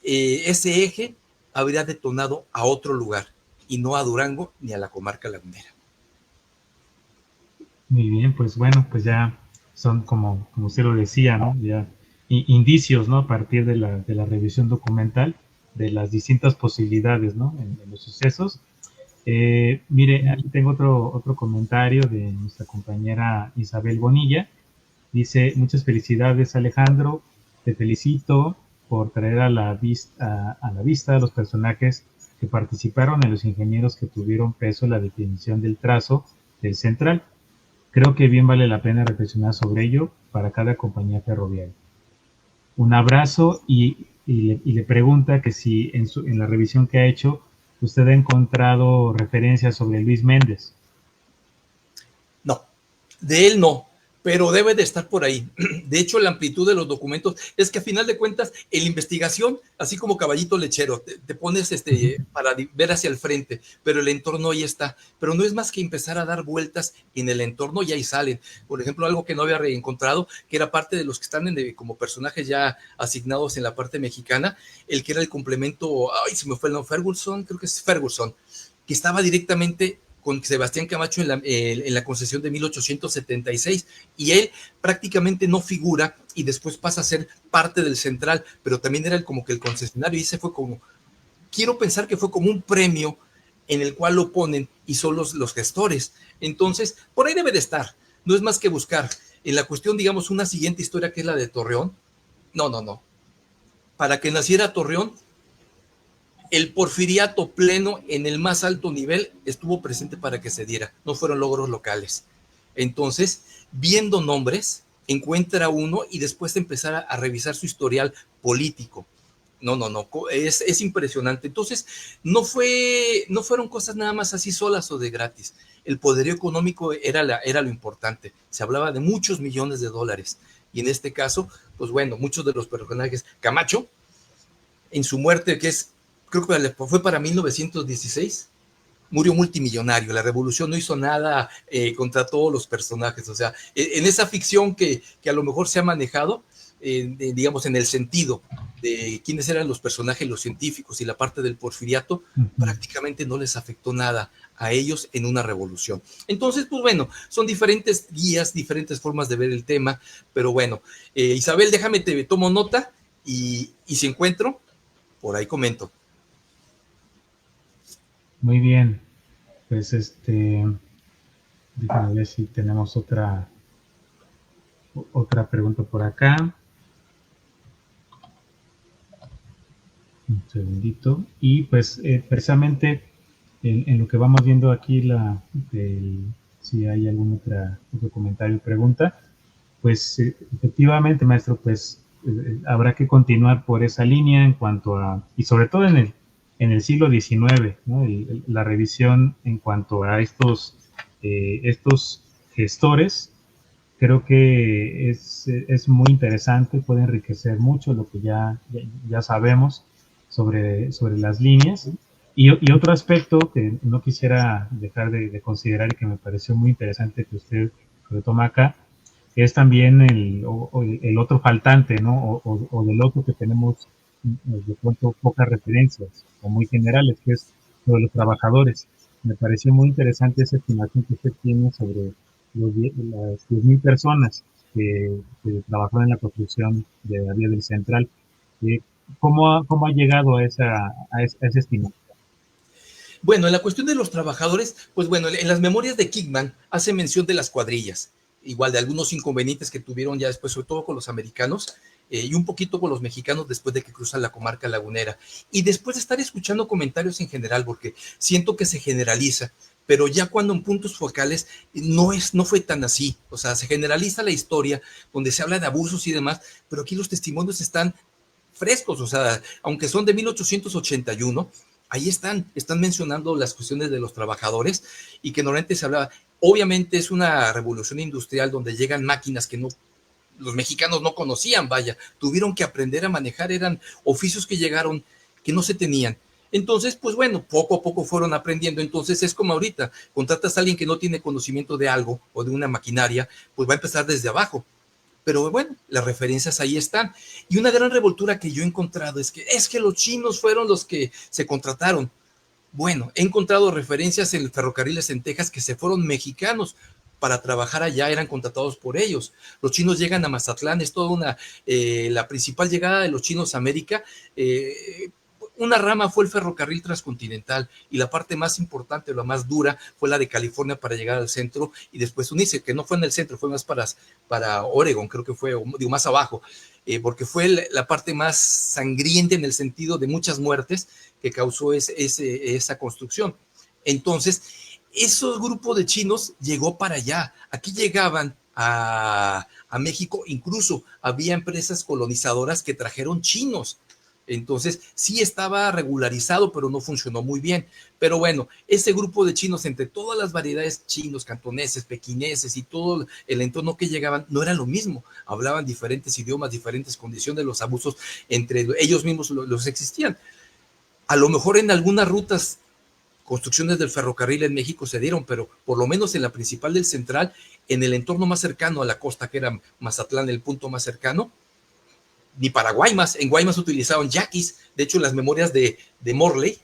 ese eje habría detonado a otro lugar, y no a Durango ni a la comarca lagunera. Muy bien, pues bueno, pues ya son como usted lo decía, ¿no? Ya indicios, ¿no? A partir de la revisión documental de las distintas posibilidades, ¿no? En los sucesos. Mire, aquí tengo otro comentario de nuestra compañera Isabel Bonilla, Dice, muchas felicidades Alejandro, te felicito por traer a la vista a los personajes que participaron en los ingenieros que tuvieron peso en la definición del trazo del central. Creo que bien vale la pena reflexionar sobre ello para cada compañía ferroviaria. Un abrazo y le pregunta que si en la revisión que ha hecho usted ha encontrado referencias sobre Luis Méndez. No, de él no, pero debe de estar por ahí. De hecho, la amplitud de los documentos es que a final de cuentas, en la investigación, así como caballito lechero, te pones para ver hacia el frente, pero el entorno ahí está. Pero no es más que empezar a dar vueltas en el entorno y ahí salen. Por ejemplo, algo que no había reencontrado, que era parte de los que están como personajes ya asignados en la parte mexicana, el que era el complemento, ay, se me fue el nombre, Ferguson, creo que es Ferguson, que estaba directamente con Sebastián Camacho en la concesión de 1876 y él prácticamente no figura y después pasa a ser parte del central, pero también era como que el concesionario y ese fue como, quiero pensar que fue como un premio en el cual lo ponen y son los gestores. Entonces, por ahí debe de estar, no es más que buscar. En la cuestión, digamos, una siguiente historia que es la de Torreón, no. Para que naciera Torreón, el porfiriato pleno en el más alto nivel estuvo presente para que se diera, no fueron logros locales. Entonces, viendo nombres, encuentra uno y después empezar a revisar su historial político. No, es impresionante. Entonces, no fueron cosas nada más así solas o de gratis. El poderío económico era lo importante. Se hablaba de muchos millones de dólares. Y en este caso, pues bueno, muchos de los personajes, Camacho, en su muerte, que es creo que fue para 1916, murió multimillonario. La revolución no hizo nada contra todos los personajes. O sea, en esa ficción que a lo mejor se ha manejado, digamos, en el sentido de quiénes eran los personajes, los científicos y la parte del porfiriato, prácticamente no les afectó nada a ellos en una revolución. Entonces, pues bueno, son diferentes guías, diferentes formas de ver el tema, pero bueno, Isabel, déjame, te tomo nota y si encuentro, por ahí comento. Muy bien, pues déjame ver si tenemos otra pregunta por acá. Un segundito. Y pues precisamente en lo que vamos viendo aquí, si hay algún otro comentario o pregunta, pues efectivamente, maestro, pues habrá que continuar por esa línea en cuanto a, y sobre todo en el siglo XIX, ¿no? La revisión en cuanto a estos gestores, creo que es muy interesante, puede enriquecer mucho lo que ya sabemos sobre las líneas. Y otro aspecto que no quisiera dejar de considerar y que me pareció muy interesante que usted retoma acá, es también el otro faltante, ¿no? O del otro que tenemos de pronto pocas referencias o muy generales, que es sobre los trabajadores. Me pareció muy interesante esa estimación que usted tiene sobre las 10.000 personas que trabajaron en la construcción de la vía del Central. Eh, ¿Cómo ha llegado a esa estimación? Bueno, en la cuestión de los trabajadores, pues bueno, en las memorias de Kingman hace mención de las cuadrillas, igual de algunos inconvenientes que tuvieron ya después, sobre todo con los americanos y un poquito con los mexicanos después de que cruzan la comarca lagunera. Y después de estar escuchando comentarios en general, porque siento que se generaliza, pero ya cuando en puntos focales no fue tan así. O sea, se generaliza la historia donde se habla de abusos y demás, pero aquí los testimonios están frescos, o sea, aunque son de 1881, ahí están mencionando las cuestiones de los trabajadores y que normalmente se hablaba. Obviamente es una revolución industrial donde llegan máquinas que los mexicanos no conocían, vaya, tuvieron que aprender a manejar, eran oficios que llegaron que no se tenían. Entonces, pues bueno, poco a poco fueron aprendiendo. Entonces es como ahorita, contratas a alguien que no tiene conocimiento de algo o de una maquinaria, pues va a empezar desde abajo. Pero bueno, las referencias ahí están. Y una gran revoltura que yo he encontrado es que los chinos fueron los que se contrataron. Bueno, he encontrado referencias en ferrocarriles en Texas que se fueron mexicanos para trabajar allá, eran contratados por ellos. Los chinos llegan a Mazatlán, es toda la principal llegada de los chinos a América, Una rama fue el ferrocarril transcontinental y la parte más importante, la más dura, fue la de California para llegar al centro y después unirse, que no fue en el centro, fue más para Oregon, creo que fue, digo, más abajo, porque fue la parte más sangrienta en el sentido de muchas muertes que causó esa construcción. Entonces, esos grupos de chinos llegó para allá. Aquí llegaban a México, incluso había empresas colonizadoras que trajeron chinos. Entonces, sí estaba regularizado, pero no funcionó muy bien. Pero bueno, ese grupo de chinos, entre todas las variedades chinos, cantoneses, pequineses y todo el entorno que llegaban, no era lo mismo. Hablaban diferentes idiomas, diferentes condiciones, los abusos entre ellos mismos los existían. A lo mejor en algunas rutas, construcciones del ferrocarril en México se dieron, pero por lo menos en la principal del central, en el entorno más cercano a la costa, que era Mazatlán, el punto más cercano, ni para Guaymas. En Guaymas utilizaron yaquis. De hecho, en las memorias de Morley,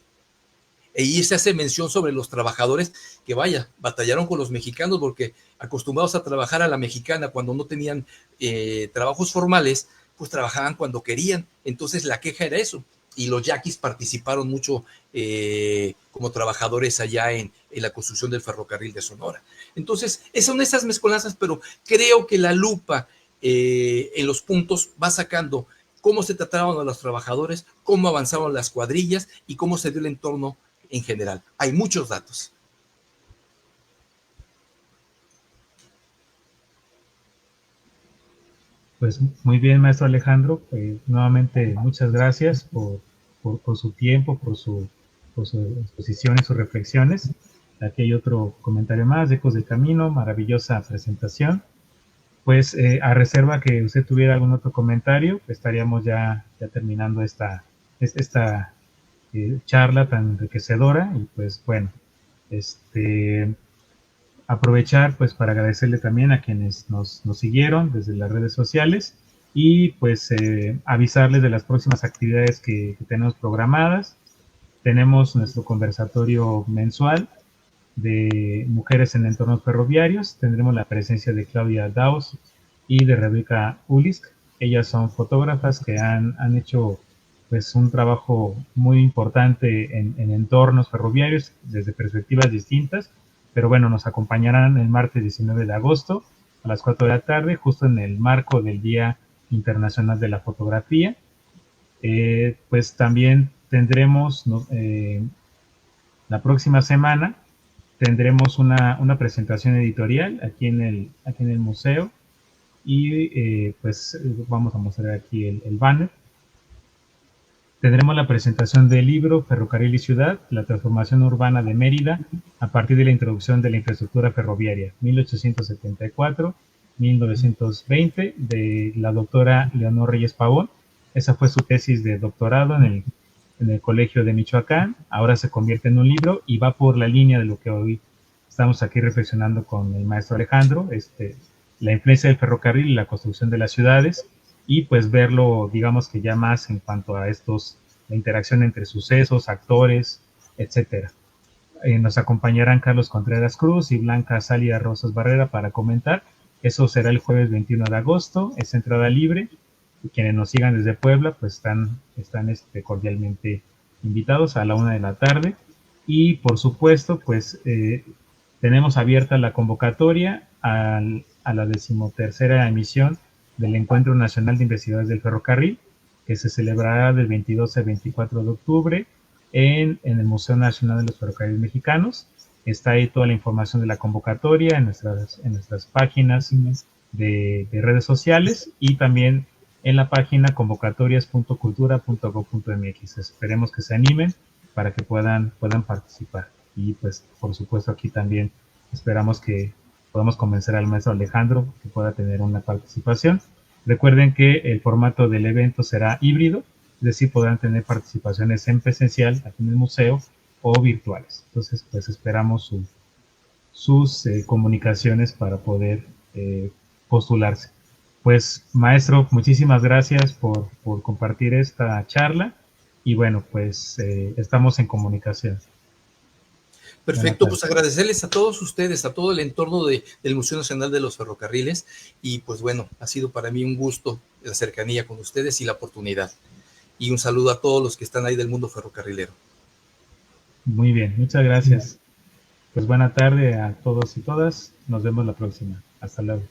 ahí se hace mención sobre los trabajadores que, vaya, batallaron con los mexicanos porque acostumbrados a trabajar a la mexicana cuando no tenían trabajos formales, pues trabajaban cuando querían. Entonces la queja era eso. Y los yaquis participaron mucho como trabajadores allá en la construcción del ferrocarril de Sonora. Entonces, son esas mezcolanzas, pero creo que la lupa en los puntos va sacando cómo se trataban a los trabajadores, cómo avanzaban las cuadrillas y cómo se dio el entorno en general. Hay muchos datos. Pues muy bien, maestro Alejandro. Nuevamente, muchas gracias por su tiempo, por su exposición y sus reflexiones. Aquí hay otro comentario más, Ecos del Camino, maravillosa presentación. Pues a reserva que usted tuviera algún otro comentario, estaríamos ya terminando esta charla tan enriquecedora. Y pues bueno, aprovechar pues para agradecerle también a quienes nos siguieron desde las redes sociales y pues avisarles de las próximas actividades que tenemos programadas. Tenemos nuestro conversatorio mensual de mujeres en entornos ferroviarios. Tendremos la presencia de Claudia Daus y de Rebeca Ulisk. Ellas son fotógrafas que han hecho pues un trabajo muy importante en entornos ferroviarios desde perspectivas distintas, pero bueno, nos acompañarán el martes 19 de agosto a las 4 de la tarde, justo en el marco del Día Internacional de la Fotografía. Pues también tendremos la próxima semana tendremos una presentación editorial aquí en el museo y pues vamos a mostrar aquí el banner. Tendremos la presentación del libro Ferrocarril y Ciudad, la transformación urbana de Mérida a partir de la introducción de la infraestructura ferroviaria, 1874-1920, de la doctora Leonor Reyes Pavón. Esa fue su tesis de doctorado en el Colegio de Michoacán. Ahora se convierte en un libro y va por la línea de lo que hoy estamos aquí reflexionando con el maestro Alejandro, la influencia del ferrocarril y la construcción de las ciudades, y pues verlo, digamos que ya más en cuanto a la interacción entre sucesos, actores, etcétera. Nos acompañarán Carlos Contreras Cruz y Blanca Sálida Rosas Barrera para comentar. Eso será el jueves 21 de agosto, es entrada libre. Y quienes nos sigan desde Puebla, pues están cordialmente invitados a la 1 de la tarde. Y por supuesto, pues tenemos abierta la convocatoria a la 13ª emisión del Encuentro Nacional de Investigadores del Ferrocarril, que se celebrará del 22 al 24 de octubre en el Museo Nacional de los Ferrocarriles Mexicanos. Está ahí toda la información de la convocatoria en nuestras páginas de redes sociales y también en la página convocatorias.cultura.gov.mx. Esperemos que se animen para que puedan participar. Y pues, por supuesto, aquí también esperamos que podamos convencer al maestro Alejandro que pueda tener una participación. Recuerden que el formato del evento será híbrido, es decir, podrán tener participaciones en presencial aquí en el museo o virtuales. Entonces, pues esperamos sus comunicaciones para poder postularse. Pues, maestro, muchísimas gracias por compartir esta charla y bueno, pues estamos en comunicación. Perfecto, pues agradecerles a todos ustedes, a todo el entorno del Museo Nacional de los Ferrocarriles y pues bueno, ha sido para mí un gusto la cercanía con ustedes y la oportunidad. y un saludo a todos los que están ahí del mundo ferrocarrilero. Muy bien, muchas gracias. Pues buena tarde a todos y todas. Nos vemos la próxima. Hasta luego.